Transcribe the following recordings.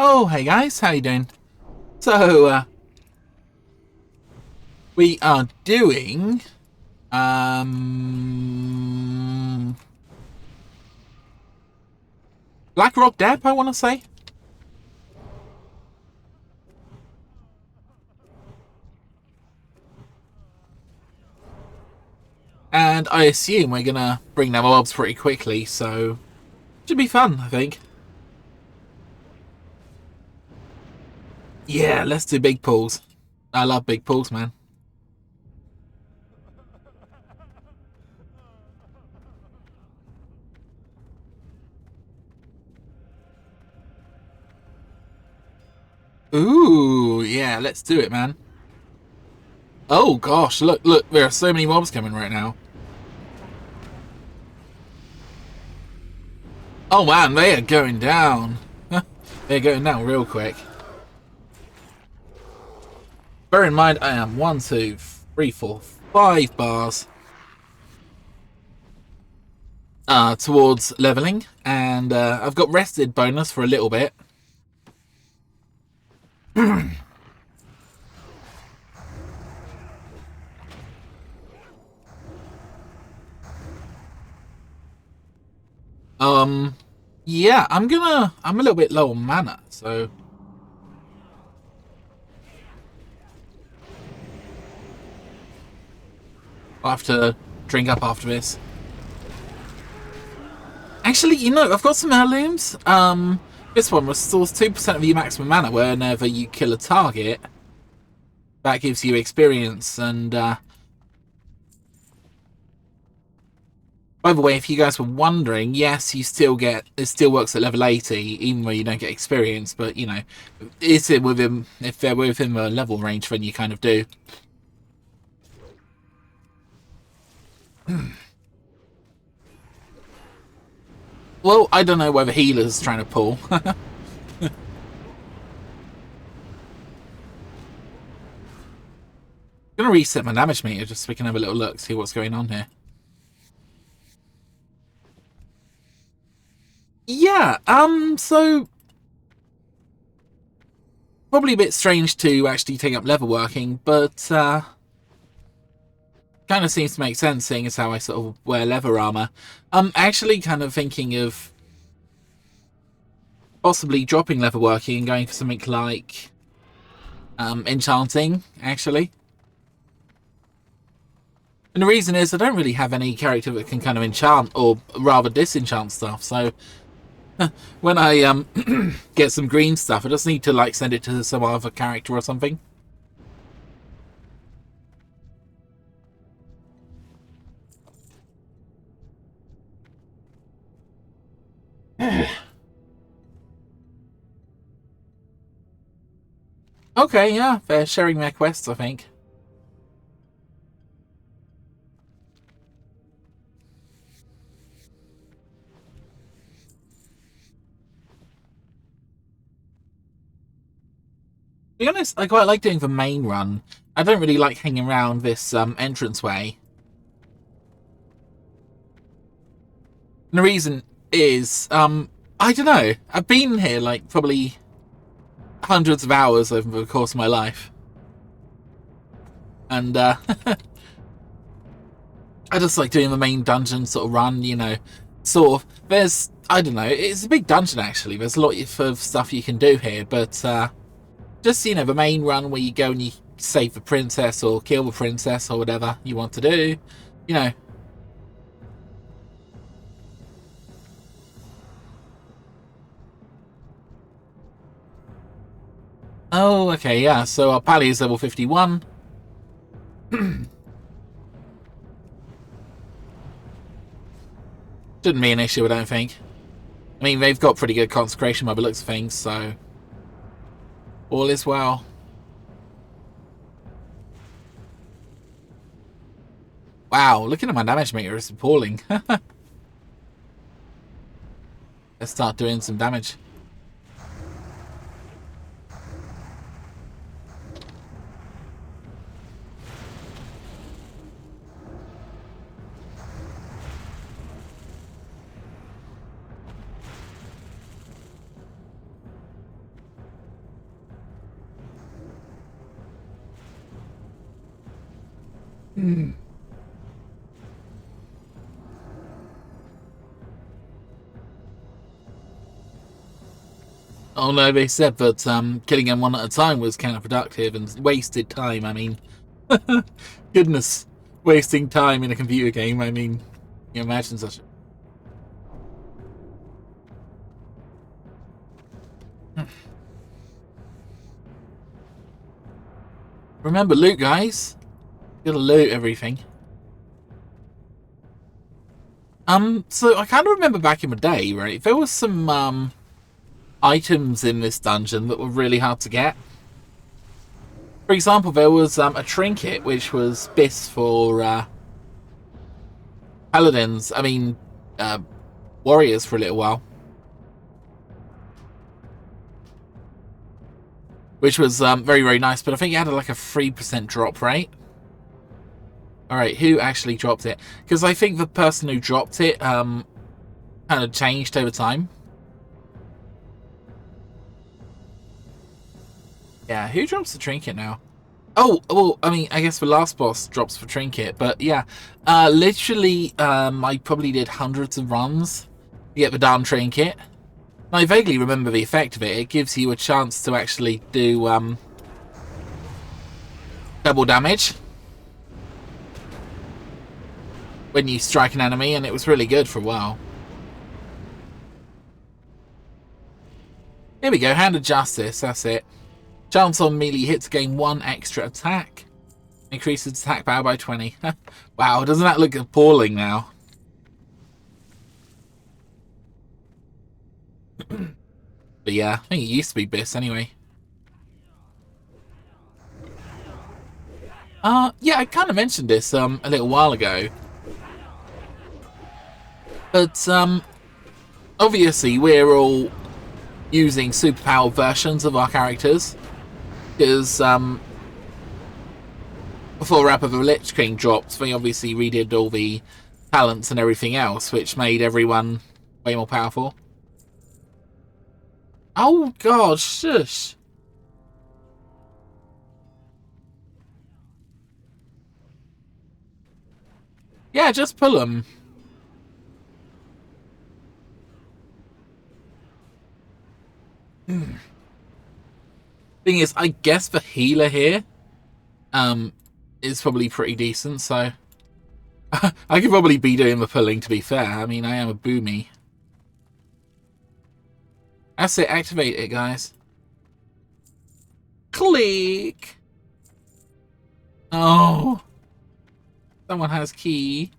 Oh, hey guys, how you doing? So, we are doing, Blackrock Depths, I want to say. And I assume we're gonna bring them mobs pretty quickly, so should be fun, I think. Yeah, let's do big pools. I love big pools, man. Ooh, yeah, let's do it, man. Oh gosh, look, there are so many mobs coming right now. Oh man, they are going down. They're going down real quick. Bear in mind, I am 1, 2, 3, 4, 5 bars towards leveling, and I've got rested bonus for a little bit. Yeah, I'm a little bit low on mana, so I'll have to drink up after this. Actually, you know, I've got some heirlooms. This one restores 2% of your maximum mana whenever you kill a target. That gives you experience, and by the way, if you guys were wondering, yes, you still get, it still works at level 80, even though you don't get experience, but, you know, is it within, if they're within the level range, then you kind of do. Well, I don't know whether healer's trying to pull. I'm gonna reset my damage meter just so we can have a little look, see what's going on here. Yeah, so probably a bit strange to actually take up level working, but kind of seems to make sense seeing as how I sort of wear leather armor. I'm actually kind of thinking of possibly dropping leather working and going for something like enchanting, actually. And the reason is I don't really have any character that can kind of enchant, or rather disenchant stuff, so when I get some green stuff, I just need to like send it to some other character or something. Okay, yeah, they're sharing their quests, I think. To be honest, I quite like doing the main run. I don't really like hanging around this entranceway. And the reason is, I don't know. I've been here like probably hundreds of hours over the course of my life. And I just like doing the main dungeon sort of run, you know. Sort of, there's, I don't know, it's a big dungeon actually. There's a lot of stuff you can do here, but just, you know, the main run where you go and you save the princess or kill the princess or whatever you want to do, you know. Oh, okay, yeah, so our pally is level 51. Shouldn't be an issue, I don't think. I mean, they've got pretty good consecration by the looks of things, so all is well. Wow, looking at my damage meter, it's appalling. Let's start doing some damage. Oh no, they said that killing them one at a time was counterproductive and wasted time. I mean, goodness, wasting time in a computer game. I mean, you imagine such a... Remember loot, guys. Gotta loot everything. So I kind of remember back in the day, right? There was some items in this dungeon that were really hard to get. For example, there was a trinket which was bis for paladins. I mean, warriors for a little while, which was very, very nice. But I think it had like a 3% drop rate. All right, who actually dropped it? Because I think the person who dropped it kind of changed over time. Yeah, who drops the trinket now? Oh, well, I mean, I guess the last boss drops for trinket, but yeah, literally, I probably did hundreds of runs to get the damn trinket. I vaguely remember the effect of it. It gives you a chance to actually do double damage when you strike an enemy, and it was really good for a while. Here we go, Hand of Justice, that's it. Chance on melee hits gain 1 extra attack. Increases attack power by 20. Wow, doesn't that look appalling now? But yeah, I think it used to be bis anyway. Yeah, I kind of mentioned this a little while ago. But obviously we're all using superpowered versions of our characters. Because before Wrath of the Lich King dropped, they obviously redid all the talents and everything else, which made everyone way more powerful. Oh god, shush. Yeah, just pull them. Thing is, I guess the healer here is probably pretty decent, so I could probably be doing the pulling, to be fair. I mean, I am a boomy. That's it, activate it, guys. Click! Oh! Someone has key.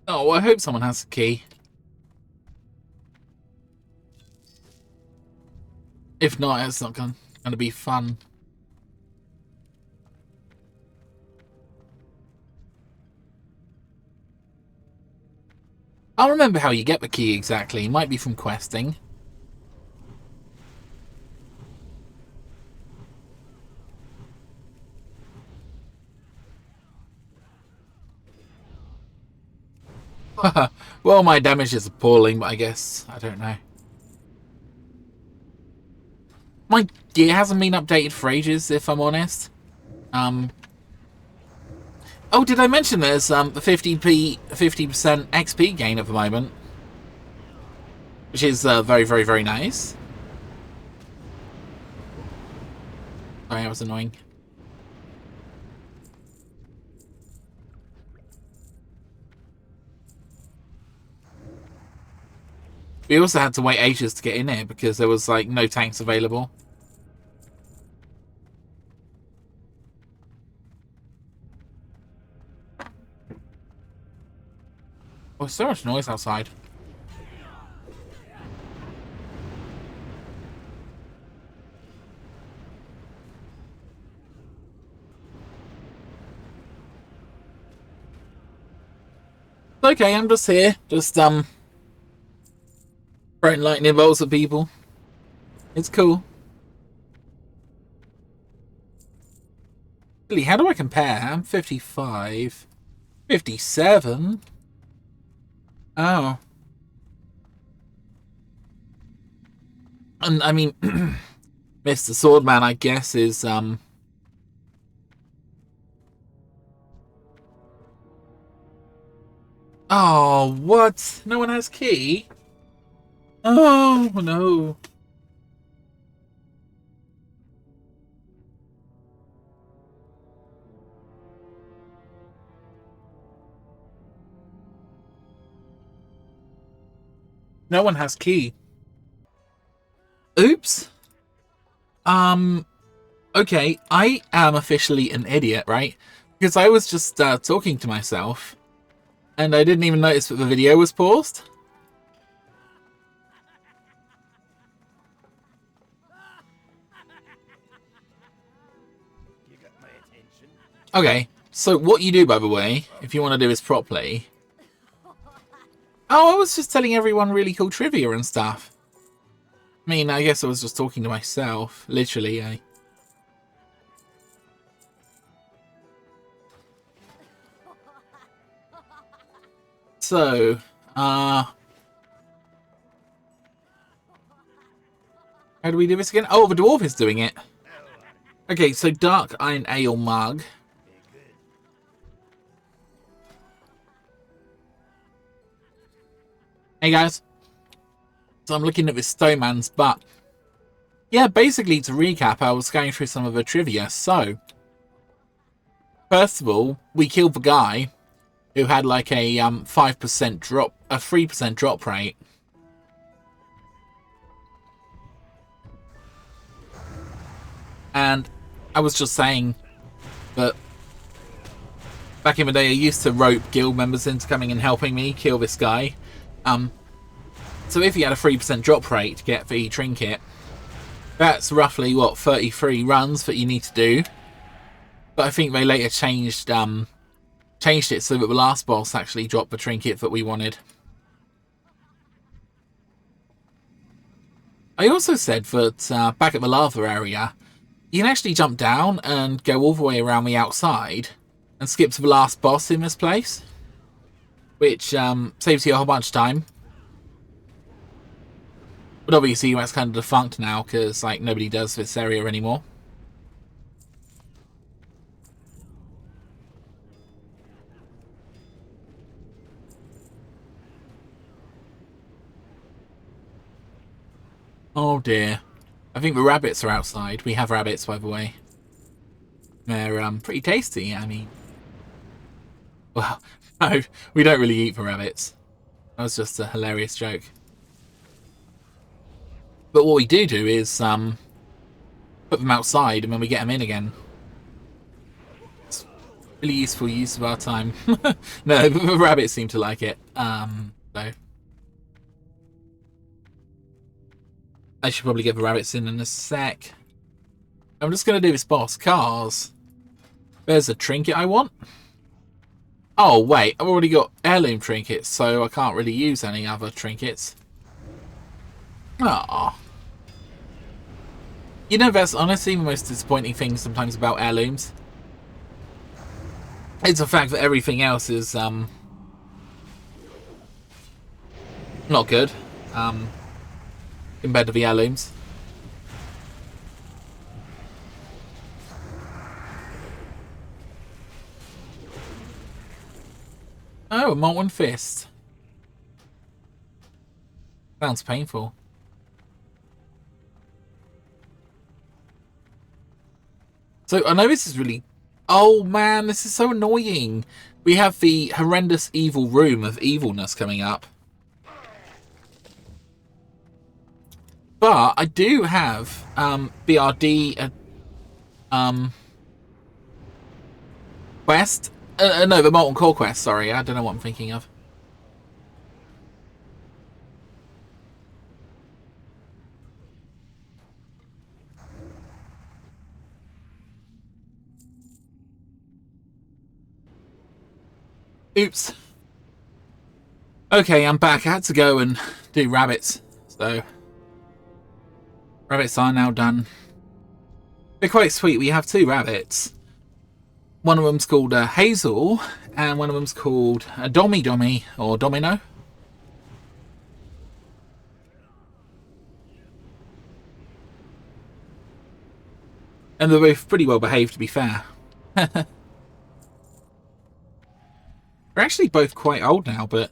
Oh, I hope someone has a key. If not, it's not going to be fun. I'll remember how you get the key exactly. It might be from questing. Well, my damage is appalling, but I guess, I don't know. My gear hasn't been updated for ages, if I'm honest. Oh, did I mention there's the 50% XP gain at the moment? Which is very, very, very nice. Sorry, that was annoying. We also had to wait ages to get in here because there was like no tanks available. Oh, so much noise outside. Okay, I'm just here, just throwing lightning bolts at people. It's cool. Really, how do I compare? I'm 55. 57? Oh. And I mean, Mr. Swordman, I guess, is oh, what? No one has key? Oh no. No one has key. Oops. Okay, I am officially an idiot, right? Because I was just talking to myself, and I didn't even notice that the video was paused. You got my attention. Okay, so what you do, by the way, if you want to do this properly... Oh, I was just telling everyone really cool trivia and stuff. I mean, I guess I was just talking to myself, literally, eh? So, how do we do this again? Oh, the dwarf is doing it. Okay, so dark iron ale mug. Hey guys. So I'm looking at this Stoneman's butt. Yeah, basically to recap, I was going through some of the trivia. So, first of all, we killed the guy who had like a 5% drop, a 3% drop rate. And I was just saying that back in the day I used to rope guild members into coming and helping me kill this guy. So if you had a 3% drop rate to get the trinket, that's roughly, what, 33 runs that you need to do. But I think they later changed it so that the last boss actually dropped the trinket that we wanted. I also said that back at the lava area, you can actually jump down and go all the way around the outside and skip to the last boss in this place, which saves you a whole bunch of time. But obviously that's kind of defunct now because like nobody does this area anymore. Oh dear. I think the rabbits are outside. We have rabbits, by the way. They're pretty tasty, I mean. Well, no, we don't really eat the rabbits. That was just a hilarious joke. But what we do is put them outside and then we get them in again. It's really useful use of our time. No, the rabbits seem to like it. So I should probably get the rabbits in a sec. I'm just going to do this boss. Cars. There's a trinket I want. Oh, wait. I've already got heirloom trinkets, so I can't really use any other trinkets. Aww. You know, that's honestly the most disappointing thing sometimes about heirlooms. It's the fact that everything else is, not good, compared to the heirlooms. Oh, a molten fist. Sounds painful. So, I know this is really... Oh, man, this is so annoying. We have the horrendous evil room of evilness coming up. But I do have BRD quest. No, the Molten Core quest, sorry. I don't know what I'm thinking of. Oops. Okay, I'm back. I had to go and do rabbits. So, rabbits are now done. They're quite sweet. We have 2 rabbits. One of them's called Hazel, and one of them's called Dommy, or Domino. And they're both pretty well behaved, to be fair. They're actually both quite old now, but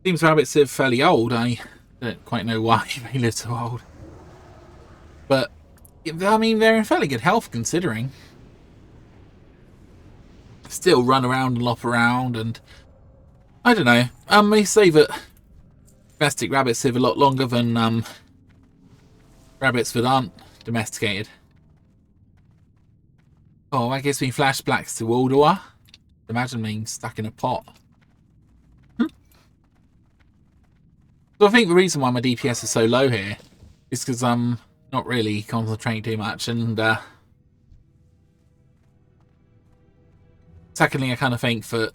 seems rabbits are fairly old. I don't quite know why they live so old. But, I mean, they're in fairly good health, considering. Still run around and lop around, and I don't know. They say that domestic rabbits live a lot longer than rabbits that aren't domesticated. Oh, that gives me flashbacks to Wartorious. Imagine being stuck in a pot. So I think the reason why my DPS is so low here is because I'm not really concentrating too much, and secondly, I kind of think that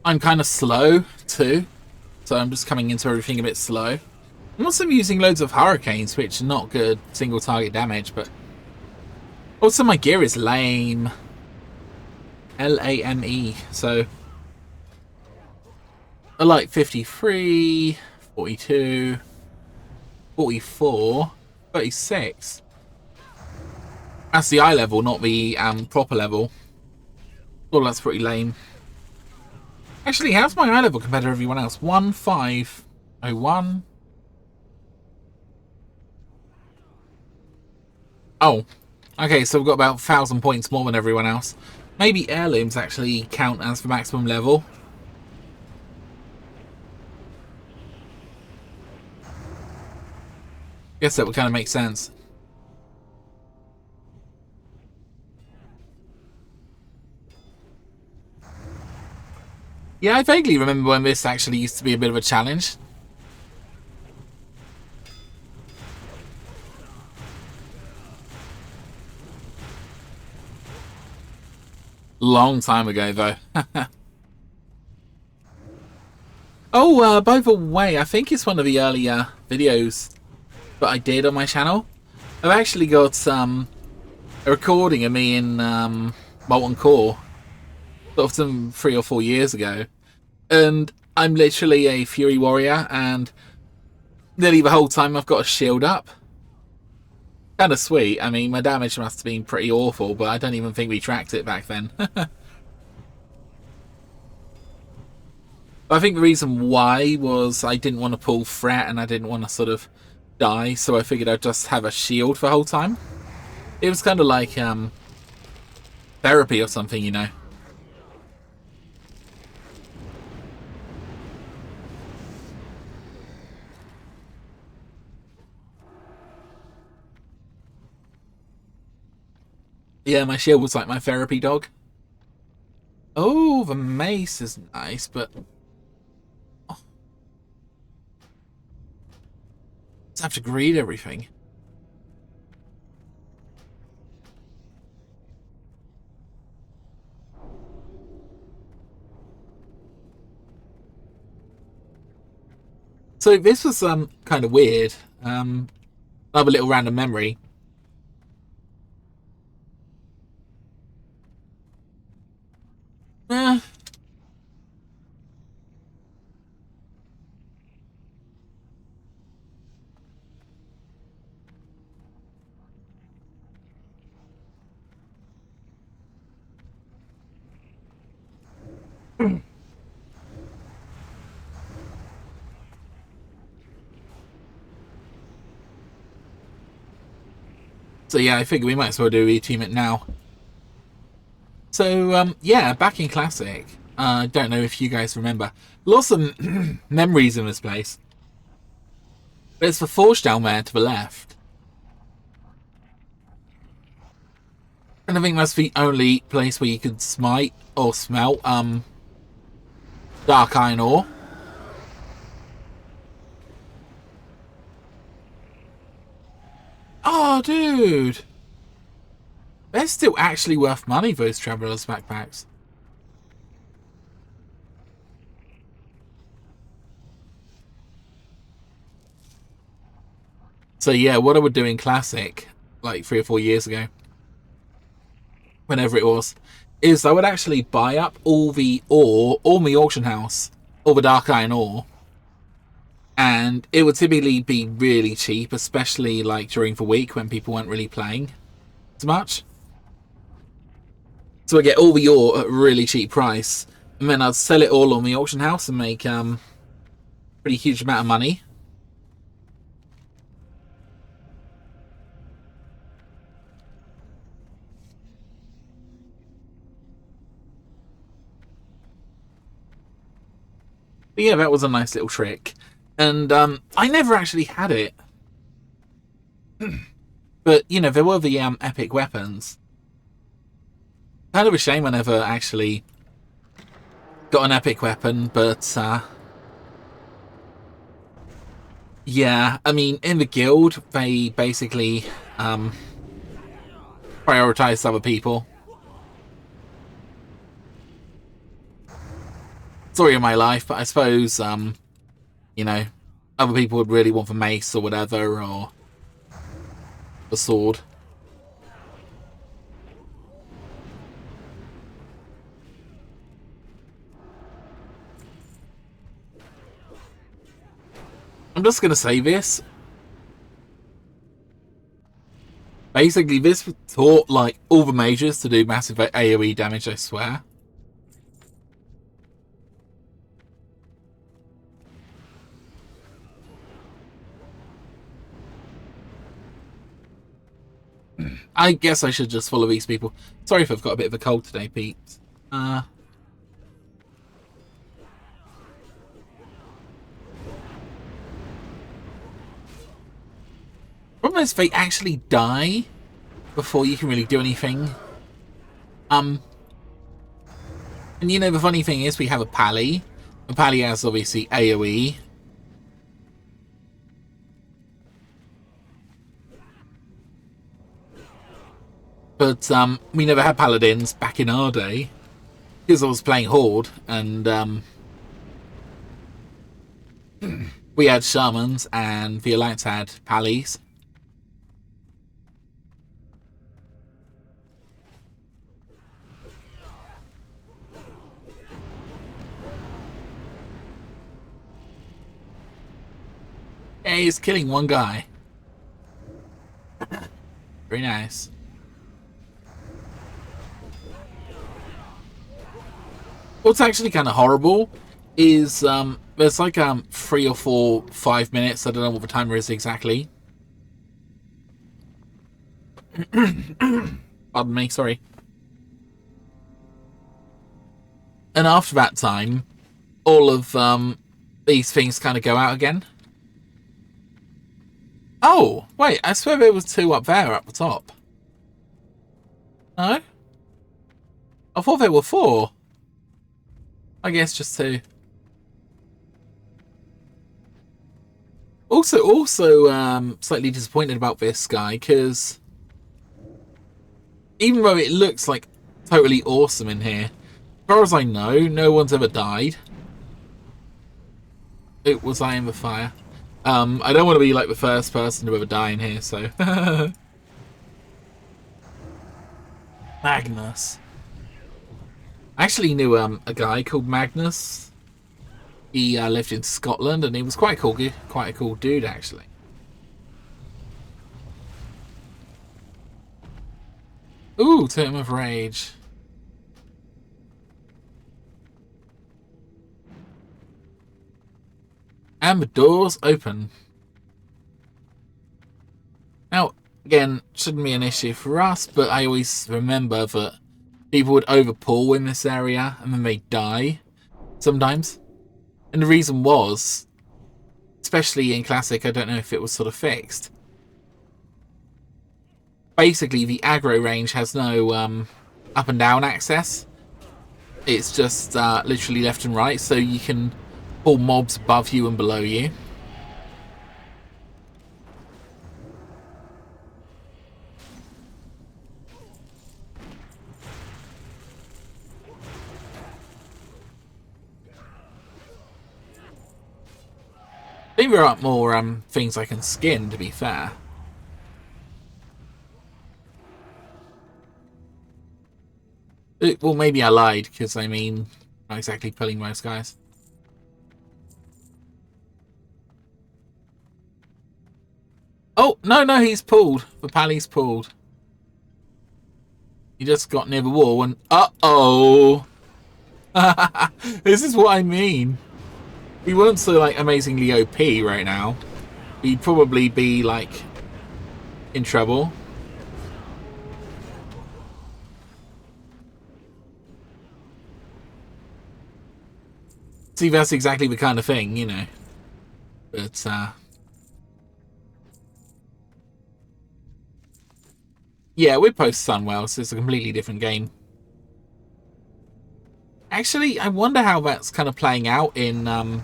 I'm kind of slow too, so I'm just coming into everything a bit slow. I'm also using loads of hurricanes, which are not good single target damage, but also my gear is lame. L-A-M-E, so I like 53, 42, 44, 36. That's the eye level, not the proper level. Oh, that's pretty lame. Actually, how's my eye level compared to everyone else? 1501. Oh, okay, so we've got about 1,000 points more than everyone else. Maybe heirlooms actually count as the maximum level. Guess that would kind of make sense. Yeah, I vaguely remember when this actually used to be a bit of a challenge. Long time ago, though. Oh, by the way, I think it's one of the earlier videos that I did on my channel. I've actually got a recording of me in Molten Core, sort of some 3 or 4 years ago, and I'm literally a Fury Warrior, and nearly the whole time I've got a shield up. Kind of sweet. I mean, my damage must have been pretty awful, but I don't even think we tracked it back then. I think the reason why was I didn't want to pull threat and I didn't want to sort of die, so I figured I'd just have a shield for the whole time. It was kind of like therapy or something, you know. Yeah, my shield was like my therapy dog. Oh, the mace is nice, but I have to greed everything. So this was kind of weird. Another little random memory. So yeah, I figure we might as well do e-team it now. So yeah, back in Classic. I don't know if you guys remember. Lots of memories in this place. There's the forge down there to the left. And I think that's the only place where you could smite or smelt dark iron ore. Oh, dude! They're still actually worth money, those Traveller's backpacks. So yeah, what I would do in Classic, like 3 or 4 years ago, whenever it was, is I would actually buy up all the ore, all the auction house, all the dark iron ore, And it would typically be really cheap, especially like during the week when people weren't really playing so much. So I get all the ore at a really cheap price, and then I'd sell it all on the auction house and make pretty huge amount of money. But yeah, that was a nice little trick. And I never actually had it. But, you know, there were the epic weapons. Kind of a shame I never actually got an epic weapon, but yeah, I mean, in the guild, they basically prioritized other people. Story of my life, but I suppose, you know, other people would really want the mace or whatever, or the sword. I'm just going to say this. Basically, this taught, like, all the mages to do massive AoE damage, I swear. I guess I should just follow these people. Sorry if I've got a bit of a cold today, Pete. Problem is, they actually die before you can really do anything. And you know, the funny thing is, we have a pally. The pally has obviously AoE. But we never had paladins back in our day, because I was playing Horde, and we had shamans, and the Alliance had pallies. Yeah, he's killing one guy. Very nice. What's actually kind of horrible is there's like 3 or 4, 5 minutes. I don't know what the timer is exactly. Pardon me, sorry. And after that time, all of these things kind of go out again. Oh, wait, I swear there was 2 up there at the top. No? I thought there were 4. I guess just 2. Also, slightly disappointed about this guy, because even though it looks like totally awesome in here, as far as I know, no one's ever died. It was I in the fire. I don't want to be like the first person to ever die in here, so Magnus. I actually knew a guy called Magnus. He lived in Scotland, and he was quite a cool dude, actually. Ooh, Totem of Rage. And the doors open. Now, again, shouldn't be an issue for us, but I always remember that people would overpull in this area, and then they die sometimes. And the reason was, especially in Classic, I don't know if it was sort of fixed. Basically, the aggro range has no up and down access. It's just literally left and right, so you can pull mobs above you and below you. I think there are more things I can skin, to be fair. Well, maybe I lied, because I mean, not exactly pulling most guys. Oh, no, no, he's pulled. The pally's pulled. He just got near the wall and... Uh-oh! This is what I mean. He weren't so, like, amazingly OP right now. He'd probably be, like, in trouble. See, that's exactly the kind of thing, you know. But, yeah, we're post-Sunwell, so it's a completely different game. Actually, I wonder how that's kind of playing out in the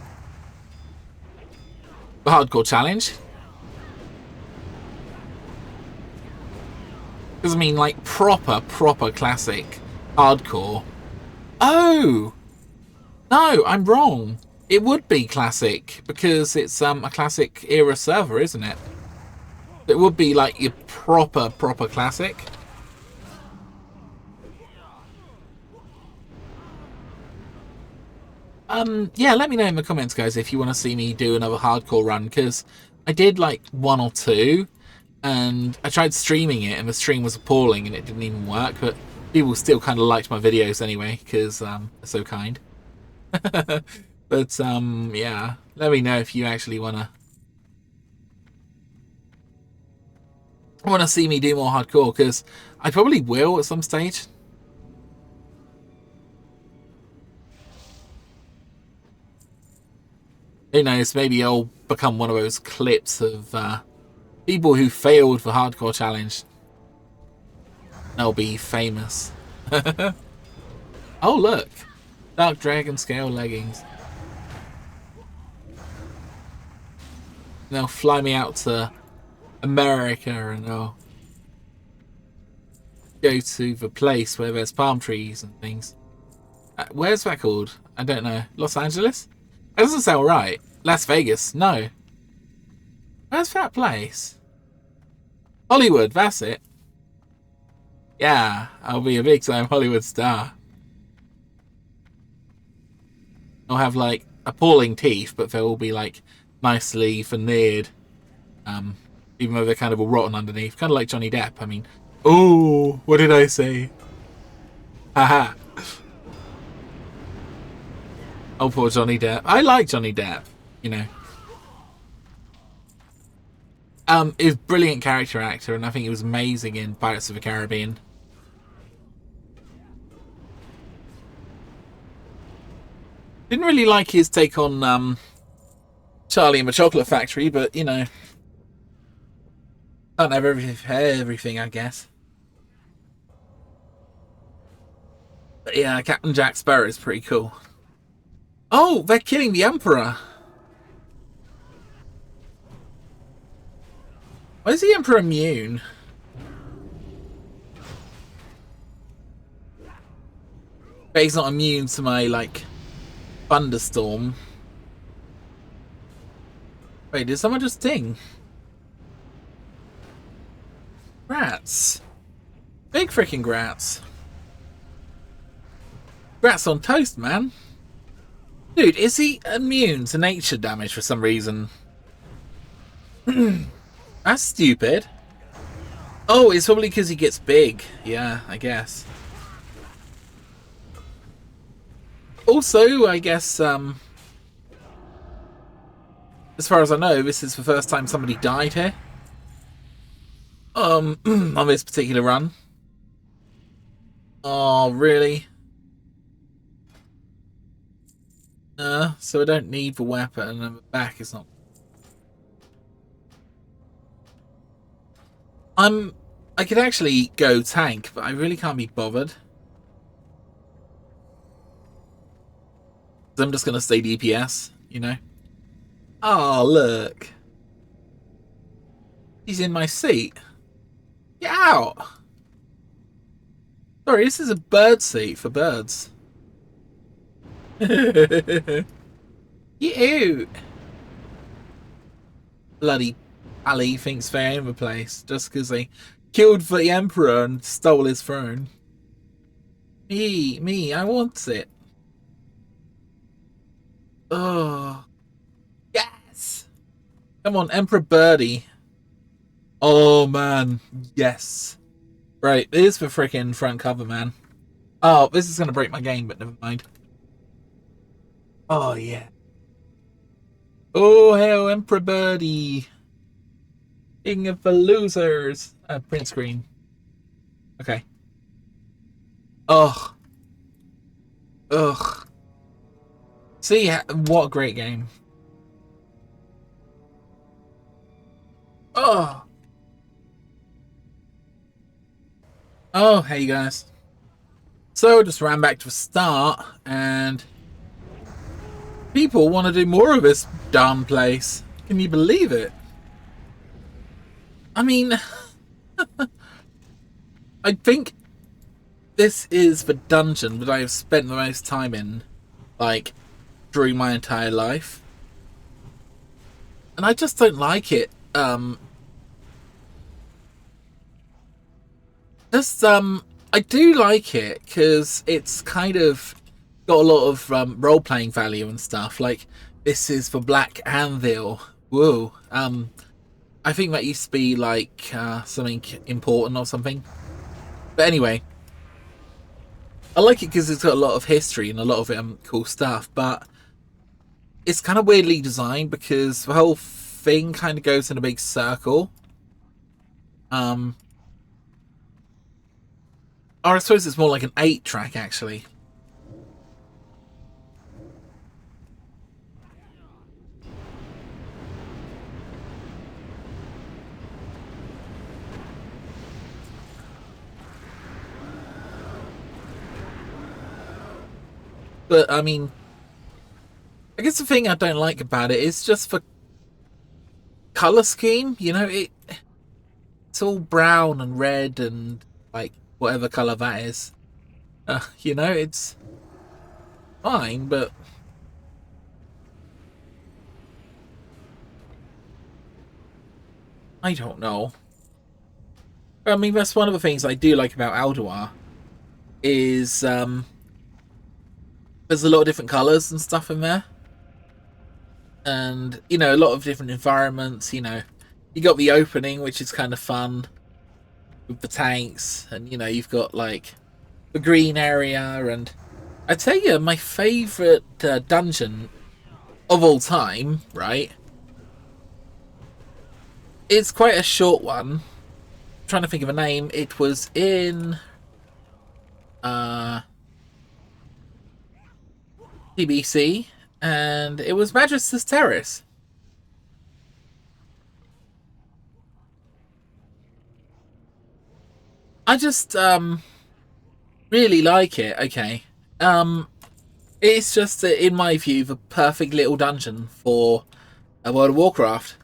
Hardcore Challenge. Because, I mean, like, proper classic Hardcore. Oh! No, I'm wrong. It would be classic, because it's a classic era server, isn't it? It would be, like, your proper classic. Yeah, let me know in the comments, guys, if you want to see me do another hardcore run, because I did, like, 1 or 2, and I tried streaming it, and the stream was appalling, and it didn't even work, but people still kind of liked my videos anyway, because they're so kind. But, yeah, let me know if you actually want to see me do more hardcore, because I probably will at some stage. Who knows, maybe I'll become one of those clips of people who failed the Hardcore Challenge. They'll be famous. Oh, look. Dark Dragon Scale leggings. They'll fly me out to America and they'll go to the place where there's palm trees and things. Where's that called? I don't know. Los Angeles? That doesn't sound right. Las Vegas. No. Where's that place? Hollywood. That's it. Yeah. I'll be a big time Hollywood star. I'll have, like, appalling teeth, but they'll all be, like, nicely veneered. Even though they're kind of all rotten underneath. Kind of like Johnny Depp. I mean... Oh, what did I say? Haha. Oh, poor Johnny Depp. I like Johnny Depp, you know. He's a brilliant character actor, and I think he was amazing in Pirates of the Caribbean. Didn't really like his take on Charlie and the Chocolate Factory, but, you know, can't have everything, I guess. But yeah, Captain Jack Sparrow is pretty cool. Oh, they're killing the Emperor. Why is the Emperor immune? But he's not immune to my, like, thunderstorm. Wait, did someone just ding? Rats. Big freaking grats. Grats on toast, man. Dude, is he immune to nature damage for some reason? That's stupid. Oh, it's probably because he gets big. Yeah, I guess. Also, I guess, as far as I know, this is the first time somebody died here. On this particular run. Oh, really? So I don't need the weapon, and the back is not... I could actually go tank, but I really can't be bothered. So I'm just gonna stay DPS, you know? Oh, look. He's in my seat. Get out! Sorry, this is a bird seat for birds. Get out! Bloody Ali thinks they're in the place just because they killed the Emperor and stole his throne. Me, I want it. Oh. Yes! Come on, Emperor Birdie. Oh, man. Yes. Right, it is for freaking front cover, man. Oh, this is going to break my game, but never mind. Oh, yeah. Oh, hell, Emperor Birdie. King of the losers. Print screen. Okay. Ugh. Ugh. See, what a great game. Oh. Oh, hey guys. So, just ran back to the start, and people want to do more of this darn place. Can you believe it? I mean, I think this is the dungeon that I have spent the most time in, like, during my entire life. And I just don't like it. I do like it because it's kind of got a lot of role-playing value and stuff. Like, this is for Black Anvil. Whoa. I think that used to be like something important or something. But anyway, I like it because it's got a lot of history and a lot of cool stuff. But it's kind of weirdly designed because the whole thing kind of goes in a big circle. Or I suppose it's more like an 8-track, actually. But, I mean, I guess the thing I don't like about it is just the colour scheme. You know, it's all brown and red and, like, whatever colour that is. You know, it's fine, but I don't know. I mean, that's one of the things I do like about Alduar is there's a lot of different colours and stuff in there. And, you know, a lot of different environments. You know, you got the opening, which is kind of fun with the tanks, and you know, you've got like the green area. And I tell you, my favourite dungeon of all time, right? It's quite a short one. I'm trying to think of a name. It was in TBC, and it was Majesty's Terrace. I just really like it. Okay, it's just in my view the perfect little dungeon for a World of Warcraft.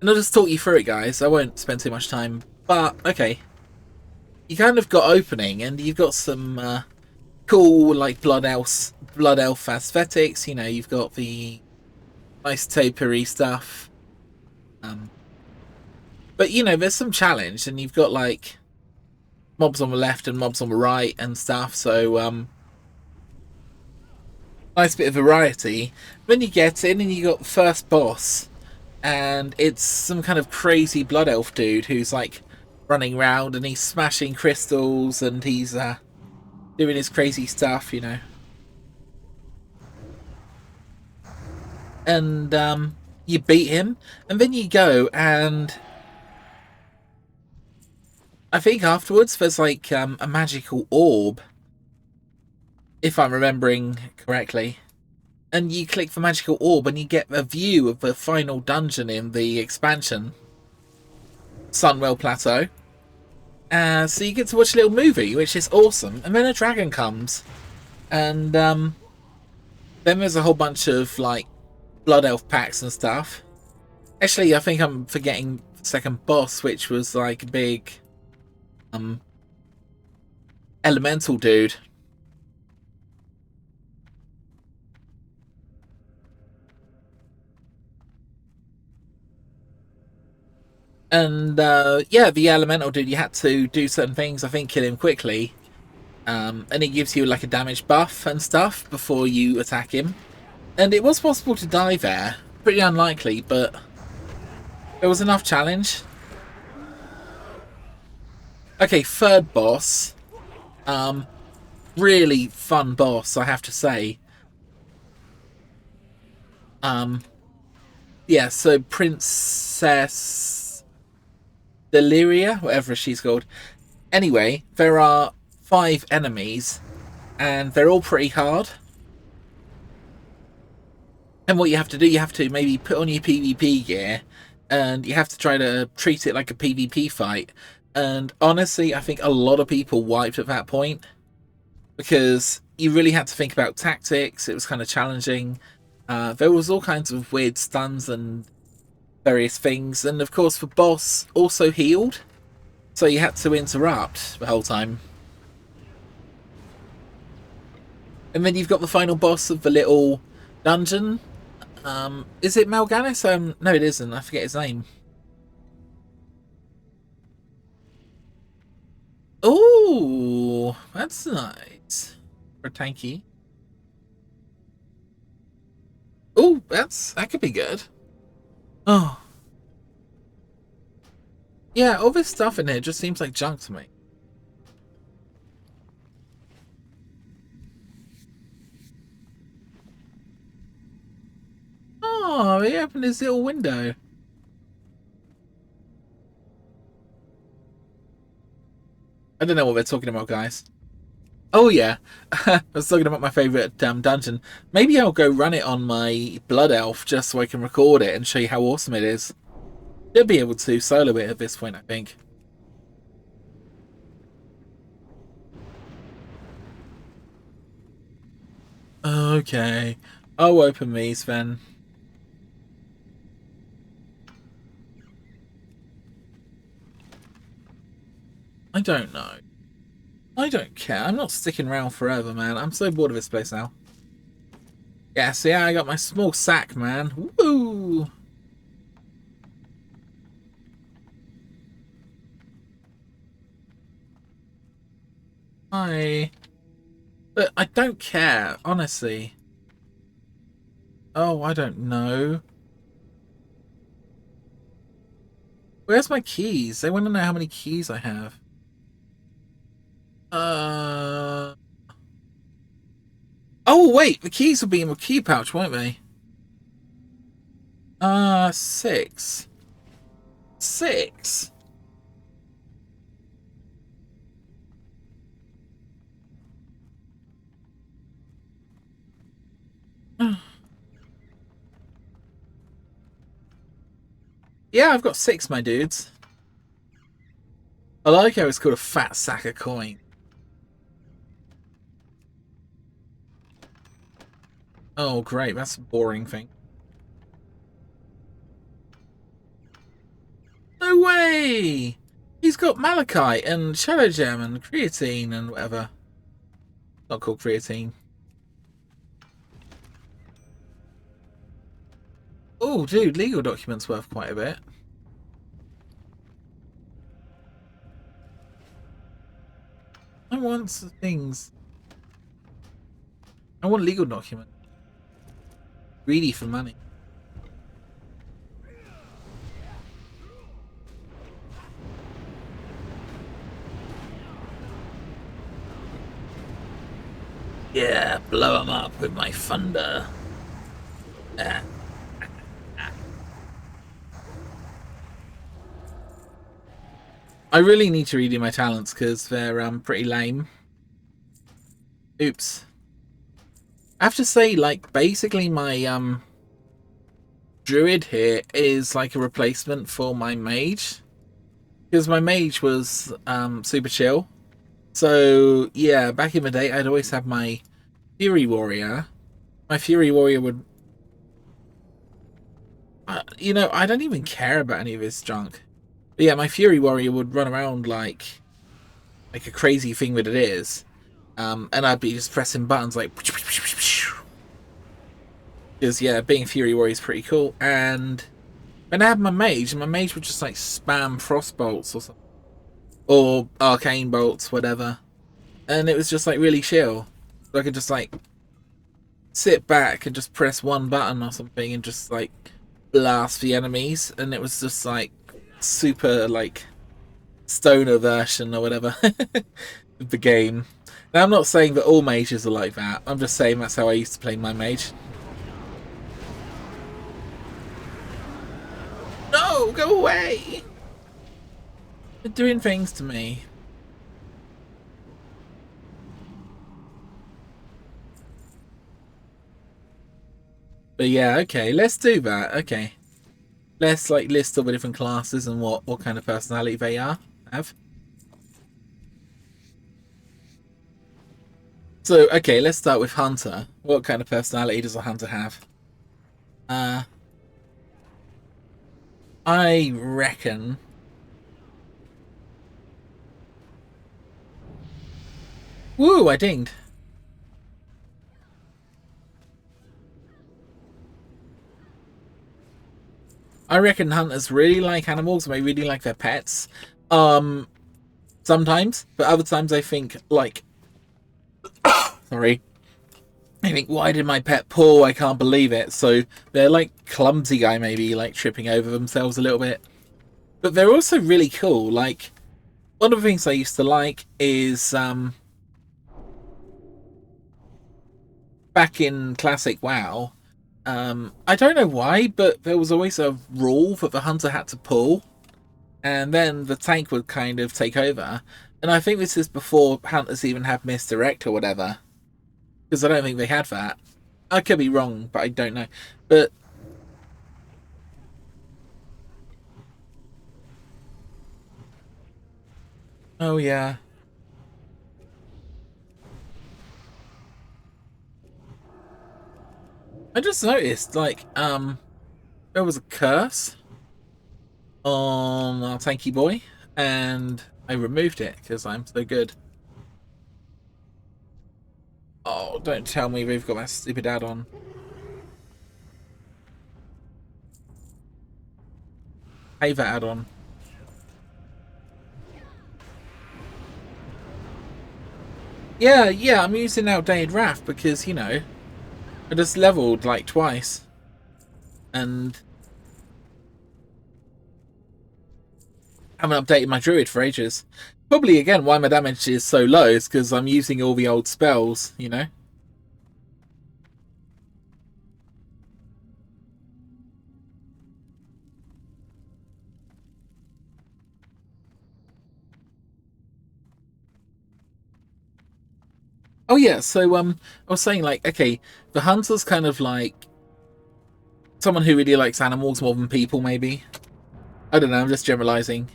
And I'll just talk you through it, guys. I won't spend too much time, but okay. You kind of got opening, and you've got some cool like blood elf aesthetics. You know, you've got the nice topiary stuff. But you know, there's some challenge, and you've got like mobs on the left and mobs on the right and stuff. So nice bit of variety. Then you get in, and you got the first boss, and it's some kind of crazy blood elf dude who's like running around, and he's smashing crystals, and he's doing his crazy stuff, you know. And you beat him, and then you go, and I think afterwards there's like a magical orb, if I'm remembering correctly. And you click the magical orb, and you get a view of the final dungeon in the expansion, Sunwell Plateau. So you get to watch a little movie, which is awesome. And then a dragon comes, and then there's a whole bunch of like blood elf packs and stuff. Actually, I think I'm forgetting the second boss, which was like a big elemental dude. And yeah, the elemental dude, you had to do certain things. I think kill him quickly, and it gives you like a damage buff and stuff before you attack him. And it was possible to die there. Pretty unlikely, but There was enough challenge. Okay, third boss. Really fun boss, I have to say. Yeah, so Princess Deliria, whatever she's called. Anyway, there are 5 enemies, and they're all pretty hard. And what you have to do, you have to maybe put on your PvP gear, and you have to try to treat it like a PvP fight. And honestly, I think a lot of people wiped at that point, because you really had to think about tactics. It was kind of challenging. There was all kinds of weird stuns and various things, and of course the boss also healed, so you had to interrupt the whole time. And then you've got the final boss of the little dungeon. Is it Mal'Ganis? No, it isn't. I forget his name. Oh, that's nice for tanky. Oh, that could be good. Oh, yeah. All this stuff in here just seems like junk to me. Oh, he opened his little window. I don't know what they're talking about, guys. Oh yeah, I was talking about my favourite dungeon. Maybe I'll go run it on my Blood Elf just so I can record it and show you how awesome it is. You'll be able to solo it at this point, I think. Okay, I'll open these then. I don't know. I don't care. I'm not sticking around forever, man. I'm so bored of this place now. Yeah, see, I got my small sack, man. Woo! Hi. But I don't care, honestly. Oh, I don't know. Where's my keys? They want to know how many keys I have. Oh, wait! The keys will be in my key pouch, won't they? 6. 6? Yeah, I've got 6, my dudes. I like how it's called a fat sack of coin. Oh, great. That's a boring thing. No way! He's got malachite and shadow gem and creatine and whatever. Not called creatine. Oh, dude, legal documents worth quite a bit. I want things. I want legal documents. Greedy for money. Yeah, blow them up with my thunder. I really need to redo my talents because they're pretty lame. Oops. I have to say, like, basically my druid here is like a replacement for my mage, because my mage was super chill. So yeah, back in the day, I'd always have my fury warrior. My fury warrior would, you know, I don't even care about any of this junk. But yeah, my fury warrior would run around like a crazy thing that it is, and I'd be just pressing buttons like. Because yeah, being Fury Warrior is pretty cool. And when I had my mage, and my mage would just like spam frost bolts or something, or arcane bolts, whatever, and it was just like really chill. So I could just like sit back and just press one button or something and just like blast the enemies, and it was just like super like stoner version or whatever of the game. Now I'm not saying that all mages are like that. I'm just saying that's how I used to play my mage. No, go away! They're doing things to me. But yeah, okay, let's do that. Okay, let's like list all the different classes and what kind of personality they have. So okay, let's start with Hunter. What kind of personality does a Hunter have? I reckon. Woo! I dinged. I reckon hunters really like animals and they really like their pets. Sometimes, but other times I think like sorry. I think, why did my pet pull? I can't believe it. So they're like clumsy guy, maybe like tripping over themselves a little bit. But they're also really cool. Like one of the things I used to like is back in classic WoW. I don't know why, but there was always a rule that the hunter had to pull, and then the tank would kind of take over. And I think this is before hunters even had misdirect or whatever, because I don't think they had that. I could be wrong, but I don't know. But oh yeah, I just noticed like there was a curse on our tanky boy, and I removed it because I'm so good. Oh, don't tell me we've got that stupid add-on. Pay that add-on. Yeah, I'm using Outdated Wrath because, you know, I just leveled like twice. And haven't updated my druid for ages. Probably, again, why my damage is so low is because I'm using all the old spells, you know? Oh yeah, so I was saying like, okay, the hunter's kind of like someone who really likes animals more than people, maybe. I don't know, I'm just generalizing.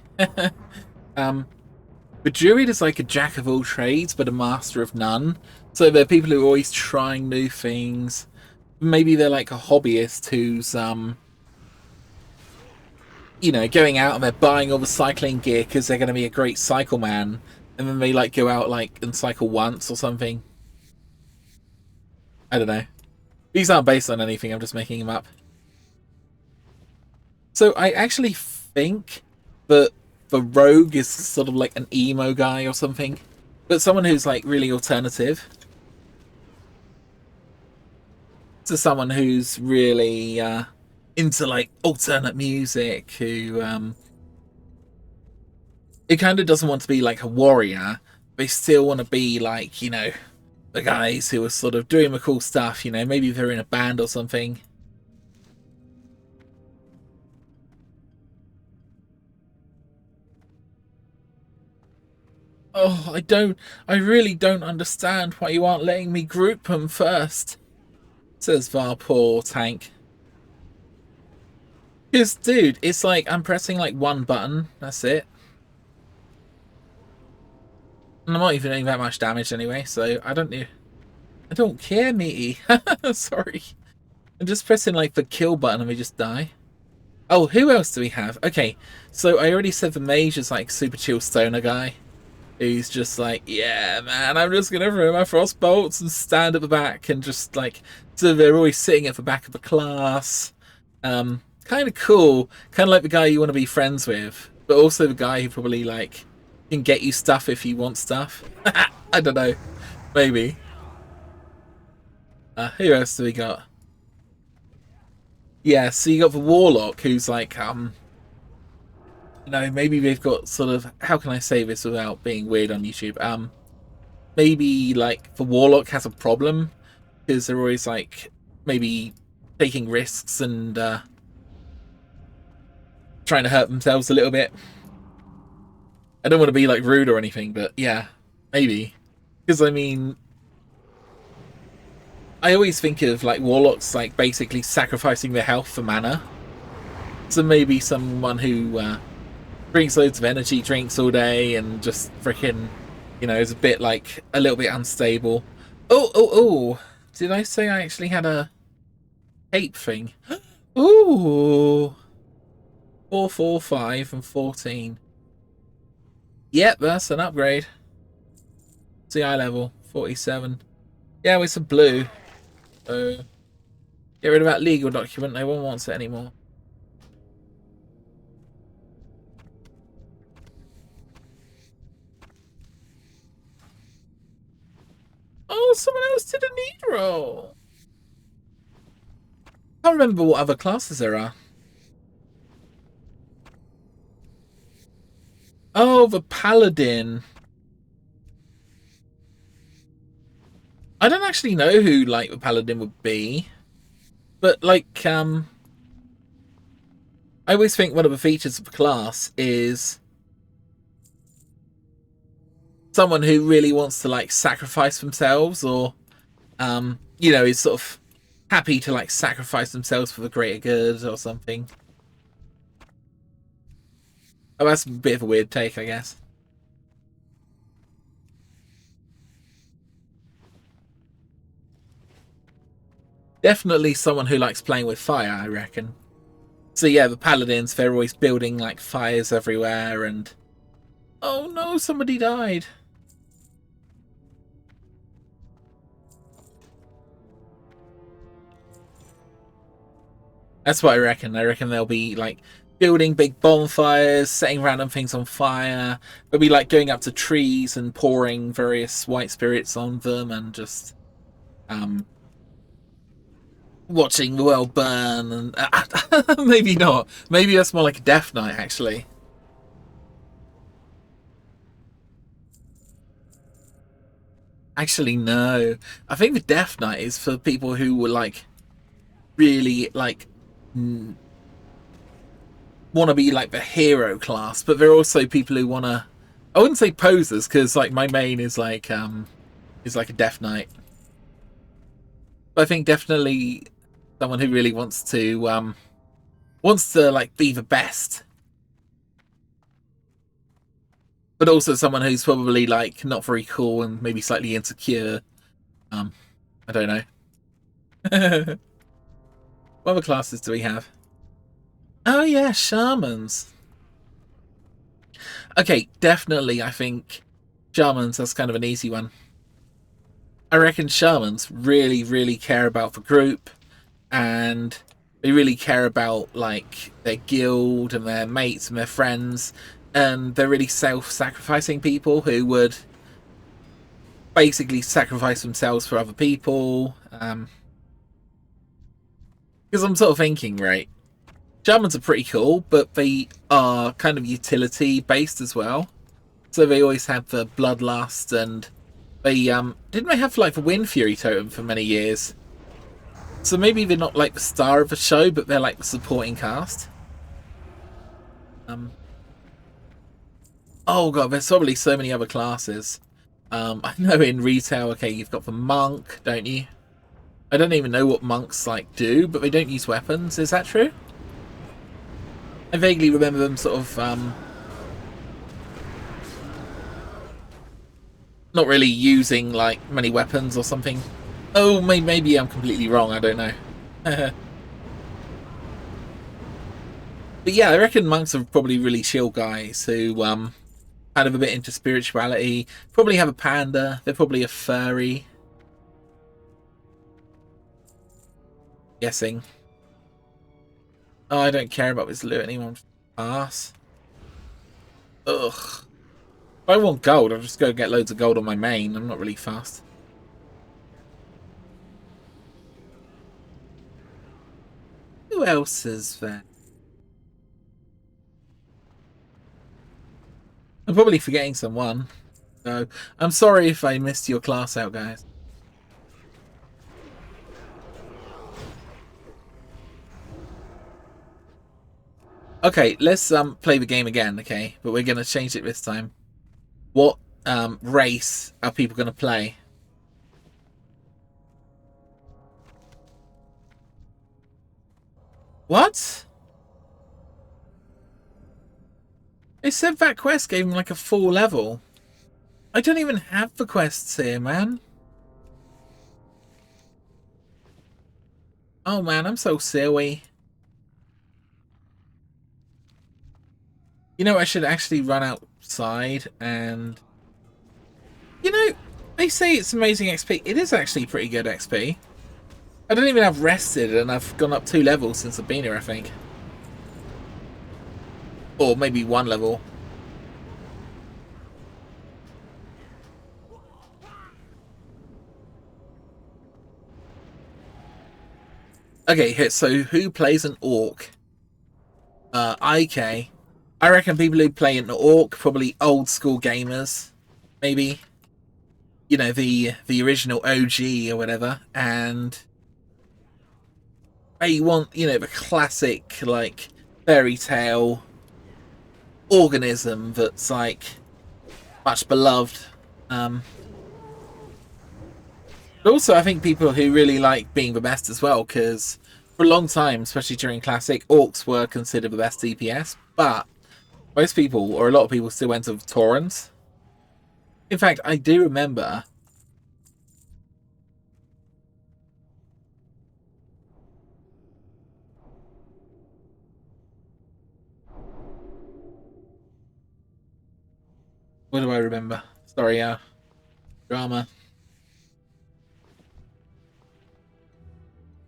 The druid is like a jack of all trades, but a master of none. So they're people who are always trying new things. Maybe they're like a hobbyist who's you know, going out and they're buying all the cycling gear because they're going to be a great cycle man, and then they like go out like and cycle once or something. I don't know. These aren't based on anything, I'm just making them up. So I actually think that the rogue is sort of like an emo guy or something, but someone who's like really alternative. To someone who's really into like alternate music, who it kind of doesn't want to be like a warrior. They still want to be like, you know, the guys who are sort of doing the cool stuff, you know, maybe they're in a band or something. Oh, I really don't understand why you aren't letting me group them first, says Varpoor Tank. Because, dude, it's like I'm pressing like one button, that's it. And I'm not even doing that much damage anyway, so I don't care, meaty. Sorry. I'm just pressing like the kill button and we just die. Oh, who else do we have? Okay, so I already said the mage is like super chill stoner guy. Who's just like, yeah, man, I'm just gonna throw my frost bolts and stand at the back and just like, so they're always sitting at the back of the class. Kind of cool, kind of like the guy you want to be friends with, but also the guy who probably like can get you stuff if you want stuff. I don't know, maybe. Who else do we got? Yeah, so you got the Warlock, who's like, you know, maybe they've got sort of, how can I say this without being weird on YouTube? Maybe like the Warlock has a problem because they're always like maybe taking risks and trying to hurt themselves a little bit. I don't want to be like rude or anything, but yeah, maybe. Because I mean, I always think of like Warlocks like basically sacrificing their health for mana. So maybe someone who drinks loads of energy drinks all day and just freaking, you know, is a bit like a little bit unstable. Oh! Did I say I actually had a cape thing? Ooh, 4, 4, 5, and 14. Yep, that's an upgrade. CI level 47. Yeah, with some blue. So get rid of that legal document. No one wants it anymore. Oh, someone else did a need roll. I can't remember what other classes there are. Oh, the Paladin. I don't actually know who like the Paladin would be, but like I always think one of the features of the class is someone who really wants to like sacrifice themselves, or you know, is sort of happy to like sacrifice themselves for the greater good or something. Oh, that's a bit of a weird take, I guess. Definitely someone who likes playing with fire, I reckon. So yeah, the Paladins, they're always building like fires everywhere, and oh no, somebody died. That's what I reckon. I reckon they'll be like building big bonfires, setting random things on fire. They'll be like going up to trees and pouring various white spirits on them and just watching the world burn. And maybe not. Maybe that's more like a death knight, actually. Actually, no. I think the death knight is for people who were like really like want to be like the hero class, but there are also people who want to. I wouldn't say posers because like my main is like a death knight. But I think definitely someone who really wants to like be the best, but also someone who's probably like not very cool and maybe slightly insecure. I don't know. What other classes do we have? Oh yeah, shamans. Okay, definitely. I think shamans. That's kind of an easy one. I reckon shamans really, really care about the group, and they really care about like their guild and their mates and their friends, and they're really self-sacrificing people who would basically sacrifice themselves for other people. Because I'm sort of thinking, right, shamans are pretty cool, but they are kind of utility based as well. So they always have the bloodlust, and they didn't they have like the Wind Fury totem for many years. So maybe they're not like the star of the show, but they're like the supporting cast. Oh god, there's probably so many other classes. I know in retail, okay, you've got the monk, don't you? I don't even know what monks like do, but they don't use weapons. Is that true? I vaguely remember them sort of not really using like many weapons or something. Oh, maybe I'm completely wrong. I don't know. But yeah, I reckon monks are probably really chill guys who kind of a bit into spirituality. Probably have a panda. They're probably a furry. Guessing. Oh, I don't care about this loot anymore. Pass. Ugh. If I want gold, I'll just go get loads of gold on my main. I'm not really fast. Who else is there? I'm probably forgetting someone. So I'm sorry if I missed your class out, guys. Okay, let's play the game again, okay? But we're gonna change it this time. What race are people gonna play? What? They said that quest gave him like a full level. I don't even have the quests here, man. Oh man, I'm so silly. You know, I should actually run outside and... You know, they say it's amazing XP. It is actually pretty good XP. I don't even have rested and I've gone up 2 levels since I've been here, I think. Or maybe 1 level. Okay, so who plays an orc? IK. I reckon people who play an orc, probably old school gamers. Maybe. You know, the original OG or whatever. And they want, you know, the classic, like, fairy tale organism that's, like, much beloved. But also, I think people who really like being the best as well, because for a long time, especially during Classic, orcs were considered the best DPS, but most people, or a lot of people, still went with Taurens. In fact, I do remember... What do I remember? Sorry, drama.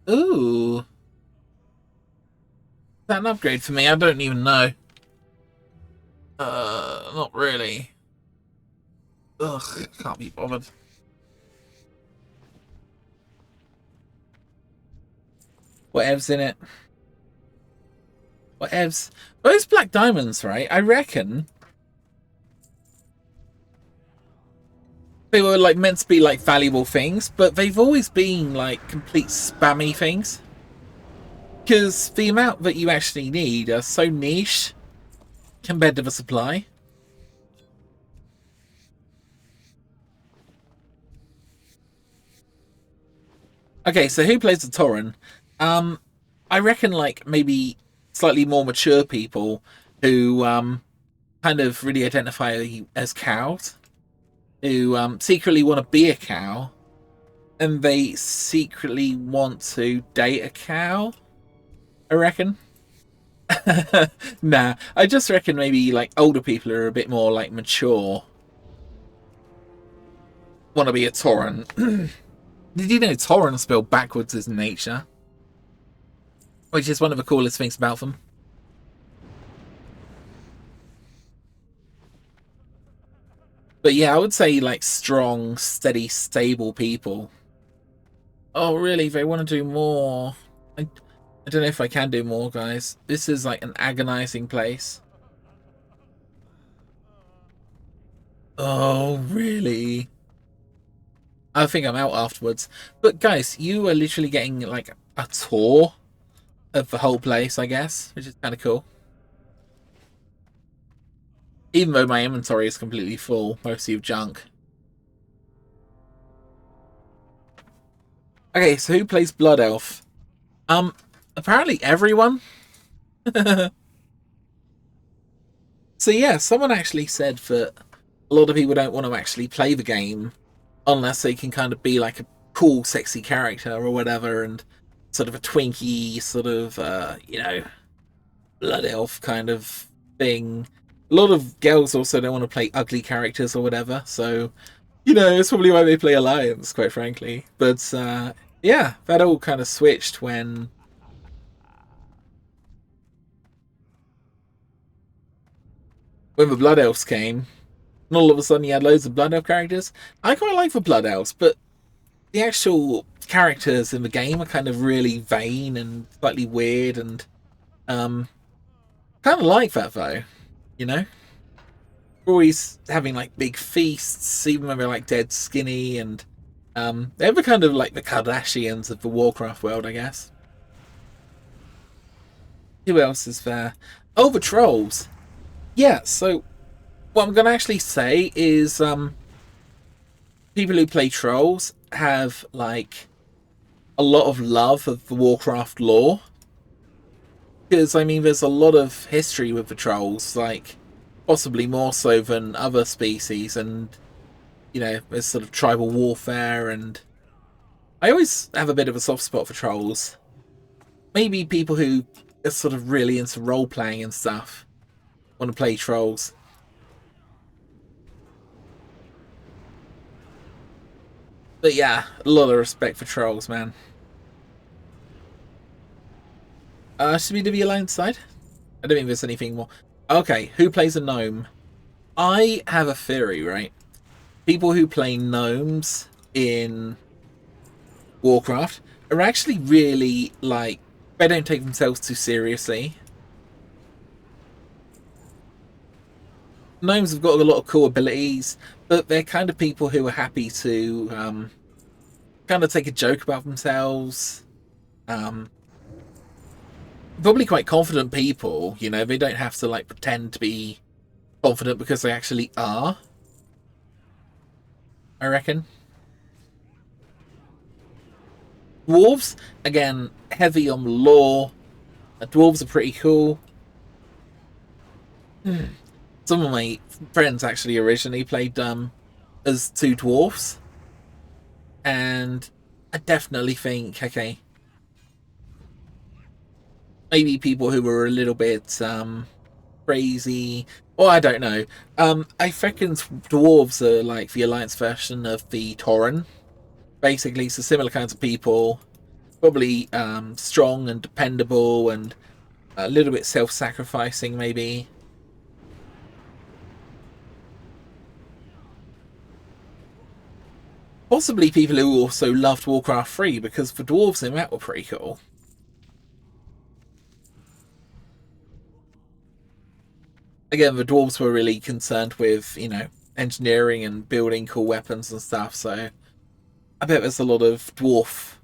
Ooh. Is that an upgrade for me? I don't even know. Not really. Ugh, can't be bothered. Whatevs in it. Whatevs. Those black diamonds, right? I reckon they were like meant to be like valuable things, but they've always been like complete spammy things. Because the amount that you actually need are so niche compared to the supply. Okay, so who plays the Tauren? I reckon like maybe slightly more mature people who kind of really identify as cows, who secretly want to be a cow, and they secretly want to date a cow, I reckon. Nah, I just reckon maybe like older people are a bit more like mature. Want to be a Tauren. Did you know Tauren spelled backwards is nature? Which is one of the coolest things about them. But yeah, I would say like strong, steady, stable people. Oh really? They want to do more. I don't know if I can do more, guys. This is like an agonizing place. Oh, really? I think I'm out afterwards. But guys, you are literally getting like a tour of the whole place, I guess, which is kind of cool. Even though my inventory is completely full, mostly of junk. Okay, so who plays Blood Elf? Apparently everyone. So yeah, someone actually said that a lot of people don't want to actually play the game unless they can kind of be like a cool, sexy character or whatever, and sort of a twinky, sort of, you know, blood elf kind of thing. A lot of girls also don't want to play ugly characters or whatever, so, you know, it's probably why they play Alliance, quite frankly. But, yeah, that all kind of switched when the Blood Elves came, and all of a sudden you had loads of Blood Elf characters. I quite like the Blood Elves, but the actual characters in the game are kind of really vain and slightly weird, and kind of like that though, you know. Always having like big feasts, even when they're like dead skinny, and they're the kind of like the Kardashians of the Warcraft world, I guess. Who else is there? Oh, the trolls. Yeah, so what I'm going to actually say is people who play trolls have like a lot of love of the Warcraft lore. Because, I mean, there's a lot of history with the trolls, like possibly more so than other species, and you know, there's sort of tribal warfare, and I always have a bit of a soft spot for trolls. Maybe people who are sort of really into role playing and stuff want to play trolls. But yeah, a lot of respect for trolls, man. Should we do the alliance side? I don't think there's anything more. Okay, who plays a gnome? I have a theory, right? People who play gnomes in Warcraft are actually really, like, they don't take themselves too seriously. Gnomes have got a lot of cool abilities, but they're kind of people who are happy to kind of take a joke about themselves. Probably quite confident people, you know, they don't have to like pretend to be confident because they actually are, I reckon. Dwarves, again, heavy on lore. Dwarves are pretty cool. Some of my friends actually originally played as two dwarfs, and I definitely think, okay, maybe people who were a little bit crazy, or I don't know. I reckon dwarves are like the alliance version of the Tauren, basically. So similar kinds of people, probably strong and dependable, and a little bit self-sacrificing, maybe. Possibly people who also loved Warcraft 3, because the dwarves in that were pretty cool. Again, the dwarves were really concerned with, you know, engineering and building cool weapons and stuff, so I bet there's a lot of dwarf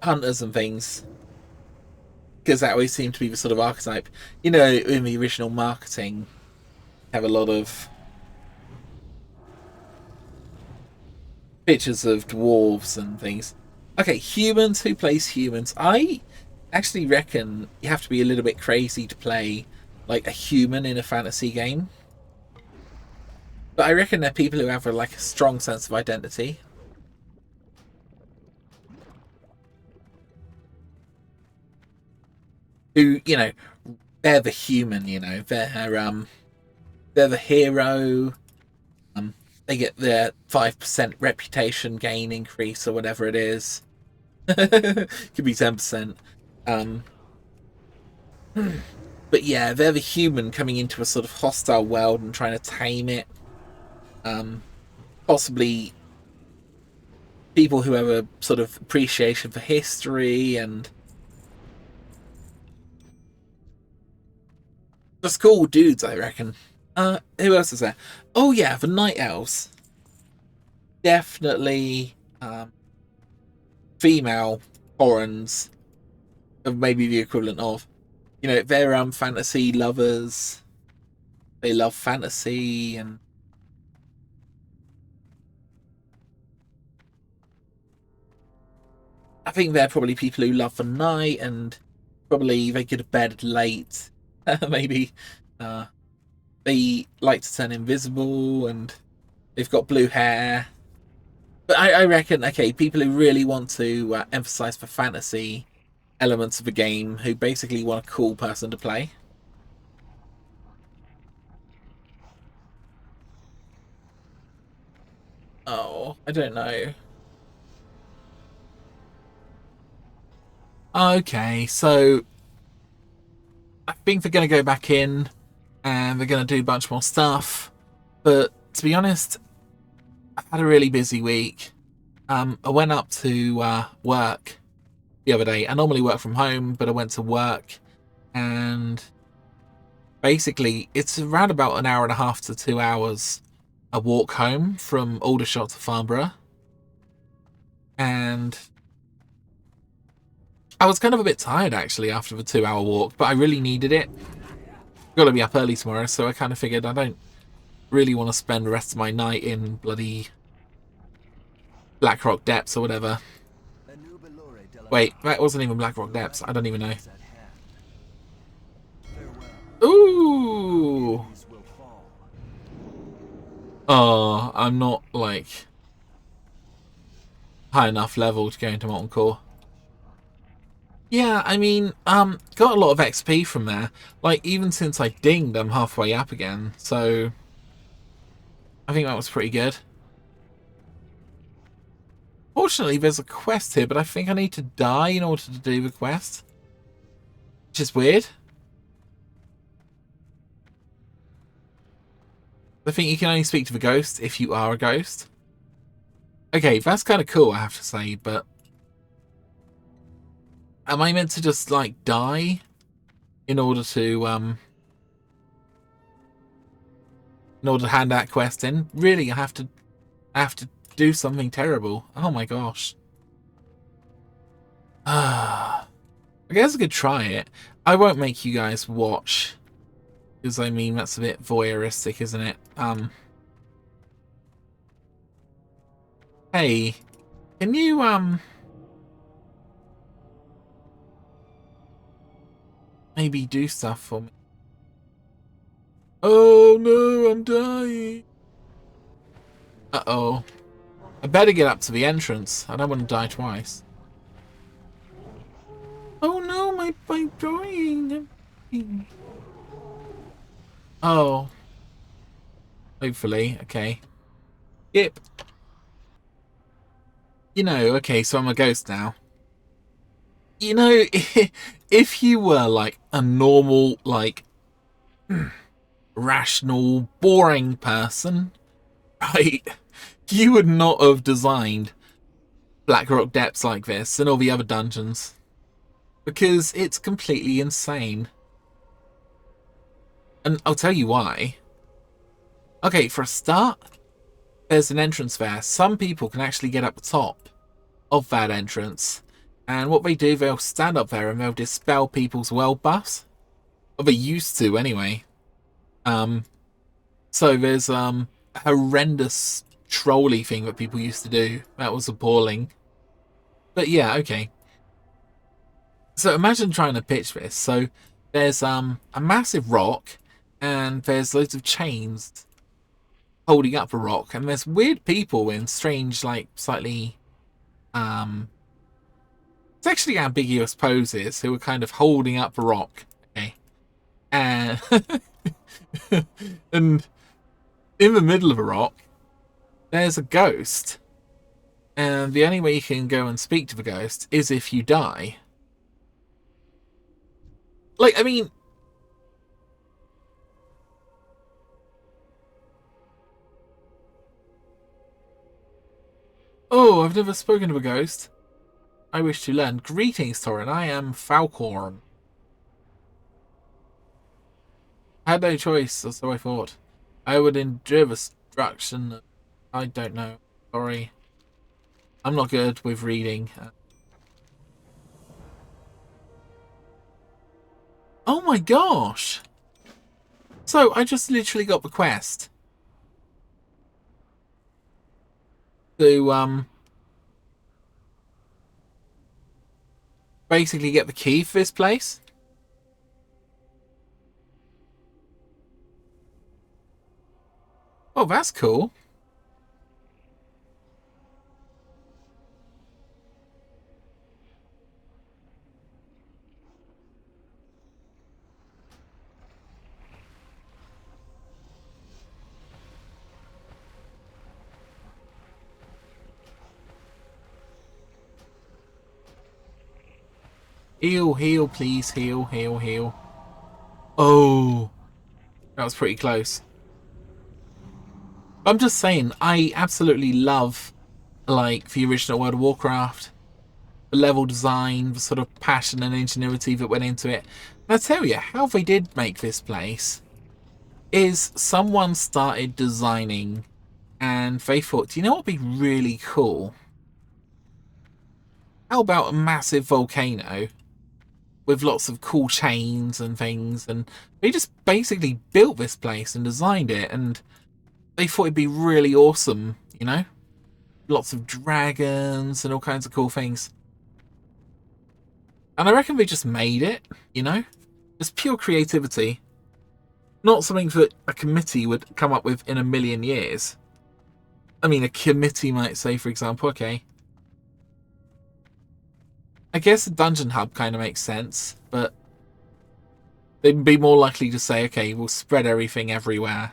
hunters and things, because that always seemed to be the sort of archetype. You know, in the original marketing, have a lot of pictures of dwarves and things. Okay, humans. Who plays humans? I actually reckon you have to be a little bit crazy to play like a human in a fantasy game. But I reckon they're people who have like a strong sense of identity. Who, you know, they're the human, you know, they're the hero. They get their 5% reputation gain increase or whatever it is. Could be 10%. But yeah, they're the human coming into a sort of hostile world and trying to tame it. Possibly people who have a sort of appreciation for history and just cool dudes, I reckon. Who else is there? Oh yeah, the night elves. Definitely female Taurens, maybe the equivalent of. You know, they're fantasy lovers. They love fantasy, and I think they're probably people who love the night, and probably they go to bed late. Maybe they like to turn invisible, and they've got blue hair. But I reckon, okay, people who really want to emphasize the fantasy elements of the game, who basically want a cool person to play. Oh, I don't know. Okay, so I think they're going to go back in and they're going to do a bunch more stuff. But to be honest, I've had a really busy week. I went up to work the other day. I normally work from home, but I went to work, and basically it's around about an hour and a half to 2 hours a walk home from Aldershot to Farnborough. And I was kind of a bit tired actually after the 2 hour walk, but I really needed it. Got to be up early tomorrow, so I kind of figured I don't really want to spend the rest of my night in bloody Blackrock Depths or whatever. Wait, that wasn't even Blackrock Depths. I don't even know. Ooh! Oh, I'm not, like, high enough level to go into Molten Core. Yeah, I mean, got a lot of XP from there. Like, even since I dinged, I'm halfway up again. So, I think that was pretty good. Fortunately, there's a quest here, but I think I need to die in order to do the quest. Which is weird. I think you can only speak to the ghost if you are a ghost. Okay, that's kind of cool, I have to say, but... am I meant to just, like, die in order to hand that quest in? Really, I have to do something terrible. Oh my gosh. I guess I could try it. I won't make you guys watch, because I mean that's a bit voyeuristic, isn't it? Hey, can you maybe do stuff for me? Oh no, I'm dying. Uh-oh. I better get up to the entrance. I don't want to die twice. Oh no, my dying. Oh. Hopefully, okay. Yep. You know, okay, so I'm a ghost now. You know, if you were like a normal, like, rational, boring person, right, you would not have designed Blackrock Depths like this and all the other dungeons. Because it's completely insane. And I'll tell you why. Okay, for a start, there's an entrance there. Some people can actually get up the top of that entrance. And what they do, they'll stand up there and they'll dispel people's world buffs. Or they used to, anyway. So there's a horrendous trolley thing that people used to do. That was appalling. But yeah, okay. So imagine trying to pitch this. So there's a massive rock, and there's loads of chains holding up the rock, and there's weird people in strange, like, slightly sexually ambiguous poses who are kind of holding up the rock. Okay. And and in the middle of a rock there's a ghost, and the only way you can go and speak to the ghost is if you die. Like, I mean, oh, I've never spoken to a ghost. I wish to learn. Greetings, Torin. I am Falcorn. I had no choice, or so I thought. I would endure the destruction. I don't know. Sorry. I'm not good with reading. Oh my gosh! So, I just literally got the quest to, basically get the key for this place. Oh, that's cool. Heal, heal, please. Heal, heal, heal. Oh, that was pretty close. I'm just saying, I absolutely love like the original World of Warcraft. The level design, the sort of passion and ingenuity that went into it. And I tell you, how they did make this place is someone started designing and they thought, do you know what would be really cool? How about a massive volcano with lots of cool chains and things? And they just basically built this place and designed it, and they thought it'd be really awesome, you know? Lots of dragons and all kinds of cool things. And I reckon they just made it, you know? Just pure creativity. Not something that a committee would come up with in a million years. I mean, a committee might say, for example, okay, I guess a dungeon hub kind of makes sense, but they'd be more likely to say, okay, we'll spread everything everywhere.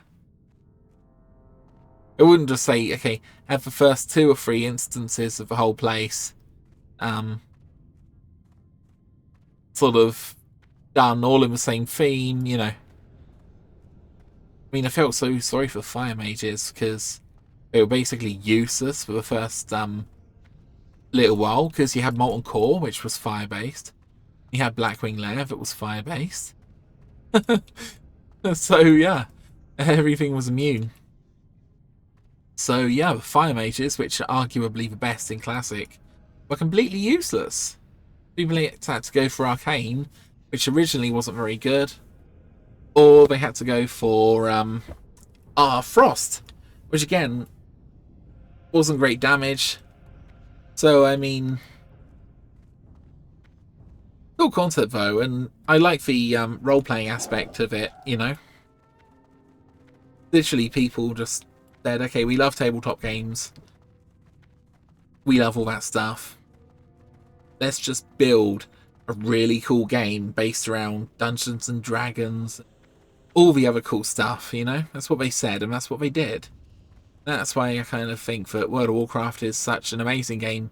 It wouldn't just say, okay, have the first 2 or 3 instances of the whole place sort of done all in the same theme, you know. I mean, I felt so sorry for fire mages because they were basically useless for the first little while, because you had Molten Core, which was fire-based. You had Blackwing Lair that was fire-based. So, yeah, everything was immune. So, yeah, the fire mages, which are arguably the best in Classic, were completely useless. People had to go for Arcane, which originally wasn't very good, or they had to go for Frost, which again wasn't great damage. So I mean, cool concept though, and I like the role-playing aspect of it, you know. Literally, people just said, okay, we love tabletop games, we love all that stuff, let's just build a really cool game based around Dungeons and Dragons, all the other cool stuff, you know? That's what they said, and that's what they did. That's why I kind of think that World of Warcraft is such an amazing game.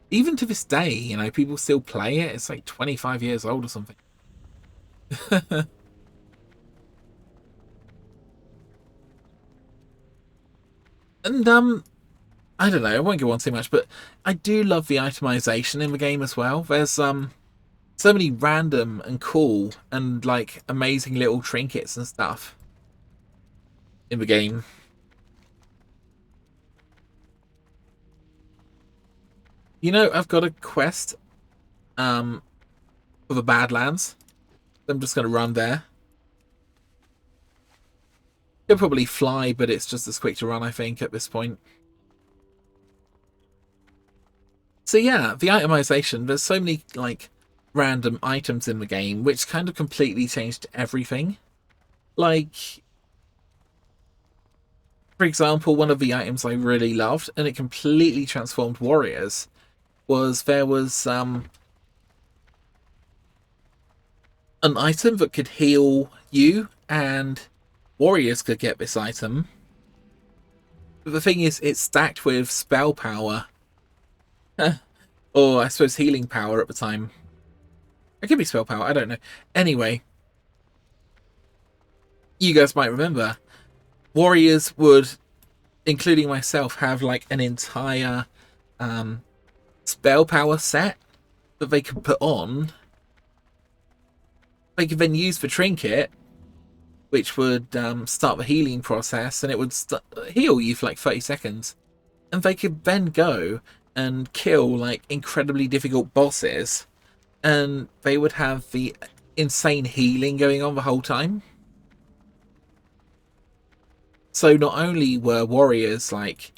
Even to this day, you know, people still play it. It's like 25 years old or something. And, I don't know, I won't go on too much, but I do love the itemization in the game as well. There's, so many random and cool and, like, amazing little trinkets and stuff in the game. You know, I've got a quest for the Badlands. I'm just going to run there. Could probably fly, but it's just as quick to run, I think, at this point. So yeah, the itemization, there's so many, like, random items in the game, which kind of completely changed everything. Like, for example, one of the items I really loved, and it completely transformed warriors, was there was an item that could heal you, and warriors could get this item. But the thing is, it's stacked with spell power. Or I suppose healing power at the time. It could be spell power, I don't know. Anyway, you guys might remember, warriors would, including myself, have like an entire spell power set that they could put on. They could then use the trinket, which would start the healing process, and it would heal you for like 30 seconds. And they could then go and kill like incredibly difficult bosses, and they would have the insane healing going on the whole time. So not only were warriors like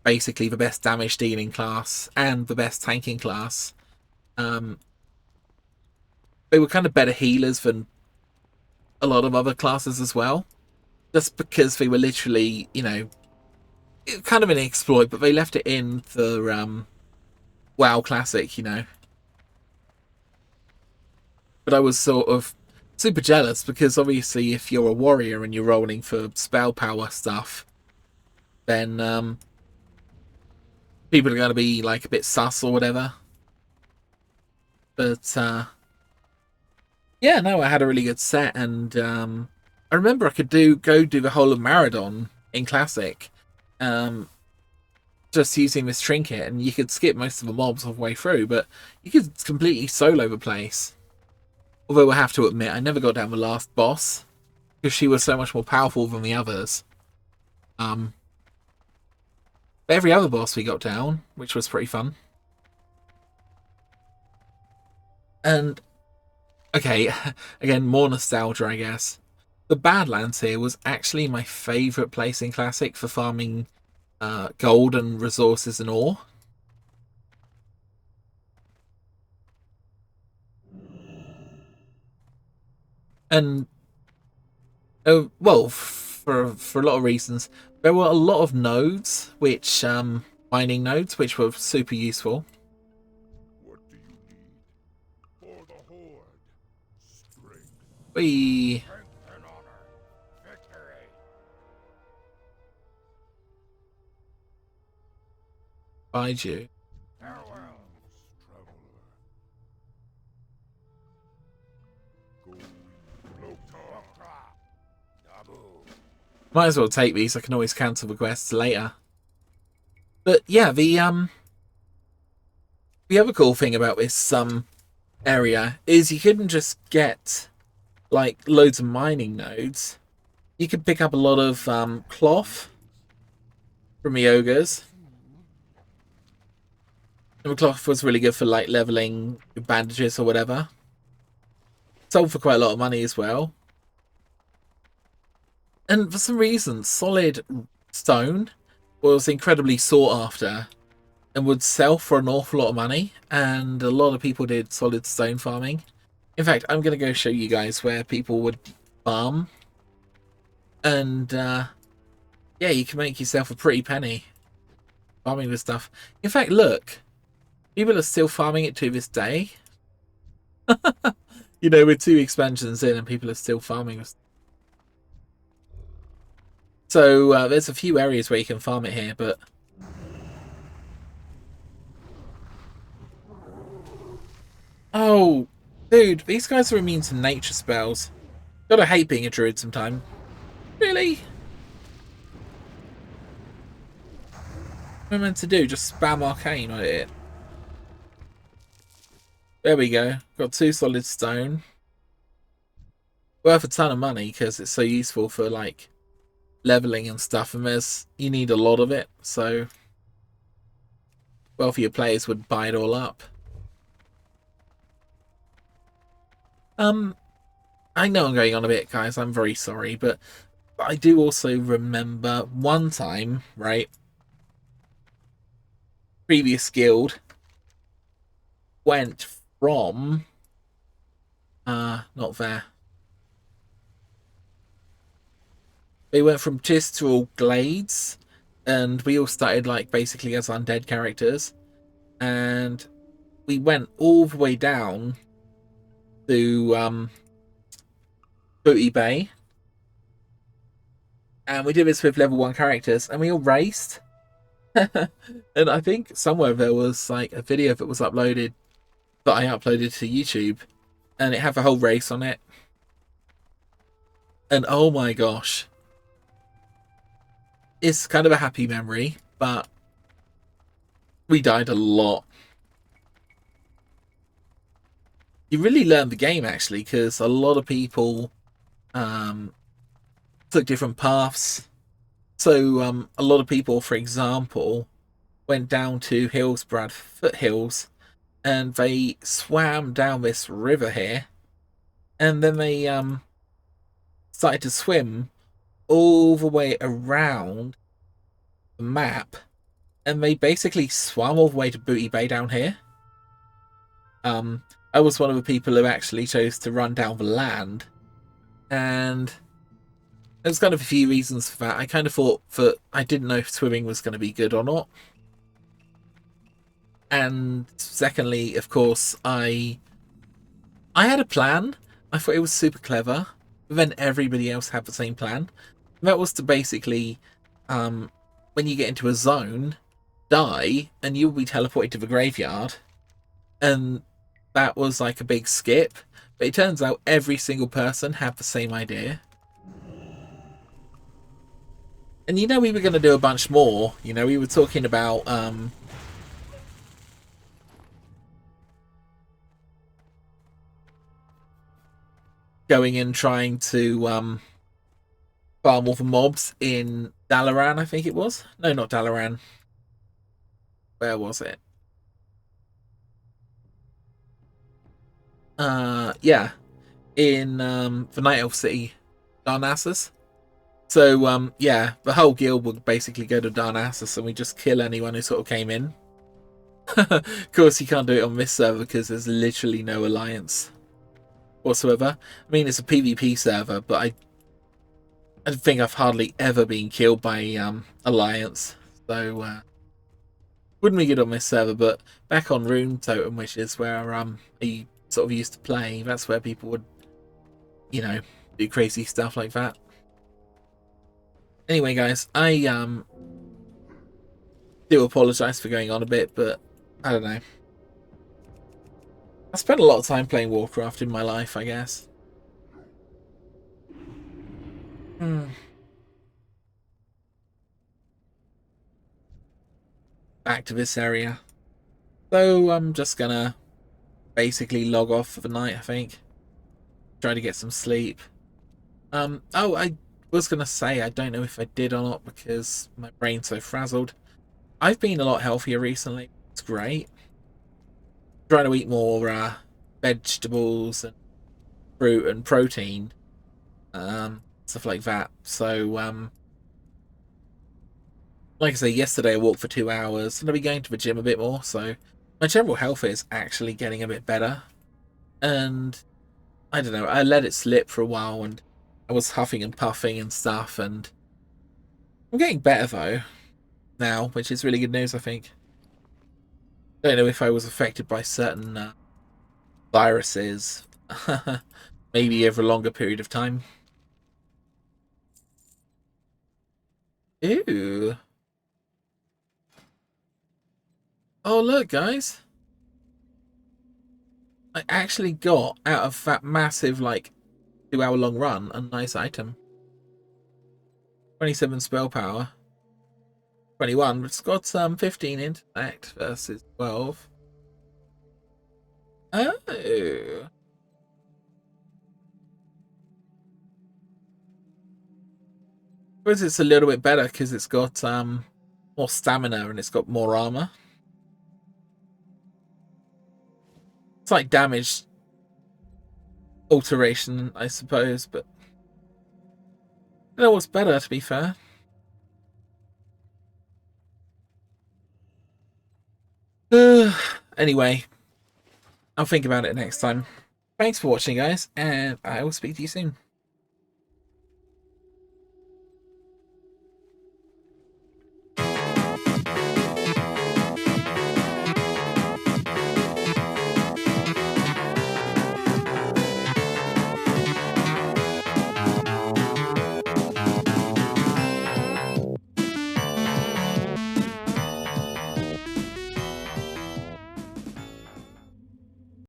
basically the best damage dealing class and the best tanking class, they were kind of better healers than a lot of other classes as well, just because they were literally, you know, kind of an exploit, but they left it in the WoW Classic, you know. But I was sort of super jealous because obviously if you're a warrior and you're rolling for spell power stuff, then people are going to be like a bit sus or whatever. But yeah, no, I had a really good set, and I remember I could go do the whole of Maradon in Classic. just using this trinket, and you could skip most of the mobs all the way through, but you could completely solo the place. Although I have to admit, I never got down the last boss, because she was so much more powerful than the others. But every other boss we got down, which was pretty fun. And, okay, again, more nostalgia, I guess. The Badlands here was actually my favourite place in Classic for farming gold and resources and ore. And, oh, well, for a lot of reasons, there were a lot of nodes, which, mining nodes, which were super useful. What do you need? For the Horde. Strength. We... Strength and honor. Victory. Find you. Farewell, traveler. Might as well take these. I can always cancel the quests later. But yeah, the other cool thing about this area is you couldn't just get like loads of mining nodes. You could pick up a lot of cloth from the ogres. And the cloth was really good for like leveling bandages or whatever. Sold for quite a lot of money as well. And for some reason, solid stone was incredibly sought after and would sell for an awful lot of money. And a lot of people did solid stone farming. In fact, I'm going to go show you guys where people would farm. And yeah, you can make yourself a pretty penny farming this stuff. In fact, look, people are still farming it to this day. You know, we're 2 expansions in and people are still farming this. So there's a few areas where you can farm it here, but oh, dude, these guys are immune to nature spells. Gotta hate being a druid sometime. Really? What am I meant to do? Just spam arcane on it? There we go. Got 2 solid stone. Worth a ton of money because it's so useful for like leveling and stuff, and you need a lot of it, so wealthier players would buy it all up. I know I'm going on a bit, guys, I'm very sorry, but I do also remember one time, right, previous guild went from not there. They went from Chistrel Glades, and we all started like basically as undead characters, and we went all the way down to Booty Bay, and we did this with level 1 characters, and we all raced. And I think somewhere there was like a video that was uploaded that I uploaded to YouTube, and it had the whole race on it, and oh my gosh. It's kind of a happy memory, but we died a lot. You really learn the game, actually, because a lot of people took different paths. So a lot of people, for example, went down to Hillsbrad Foothills, and they swam down this river here, and then they started to swim all the way around the map, and they basically swam all the way to Booty Bay down here. I was one of the people who actually chose to run down the land, and there's kind of a few reasons for that. I kind of thought that I didn't know if swimming was going to be good or not, and secondly, of course, I had a plan. I thought it was super clever, but then everybody else had the same plan. That was to basically, when you get into a zone, die, and you'll be teleported to the graveyard. And that was like a big skip. But it turns out every single person had the same idea. And you know we were going to do a bunch more. You know, we were talking about going and trying to farm all the mobs in Dalaran, I think it was. No, not Dalaran. Where was it? Yeah, in the Night Elf City, Darnassus. So yeah, the whole guild would basically go to Darnassus, and we just kill anyone who sort of came in. Of course, you can't do it on this server because there's literally no alliance whatsoever. I mean, it's a PvP server, but I think I've hardly ever been killed by alliance. So wouldn't be good on this server, but back on Rune Totem, which is where I sort of used to play, that's where people would, you know, do crazy stuff like that. Anyway, guys, I do apologise for going on a bit, but I don't know. I spent a lot of time playing Warcraft in my life, I guess. Back to this area. So I'm just gonna basically log off for the night, I think. Try to get some sleep. Oh, I was gonna say, I don't know if I did or not because my brain's so frazzled. I've been a lot healthier recently. It's great. Trying to eat more vegetables and fruit and protein, stuff like that. So like I say, yesterday I walked for 2 hours, and I'll be going to the gym a bit more. So my general health is actually getting a bit better. And I don't know, I let it slip for a while, and I was huffing and puffing and stuff, and I'm getting better though now, which is really good news, I think. Don't know if I was affected by certain viruses, maybe over a longer period of time. Ew. Oh, look, guys. I actually got, out of that massive, like, 2 hour long run, a nice item. 27 spell power. 21. It's got 15 intellect versus 12. Oh. I suppose it's a little bit better because it's got more stamina and it's got more armor. It's like damage alteration, I suppose, but I don't know what's better, to be fair. Anyway, I'll think about it next time. Thanks for watching, guys, and I will speak to you soon.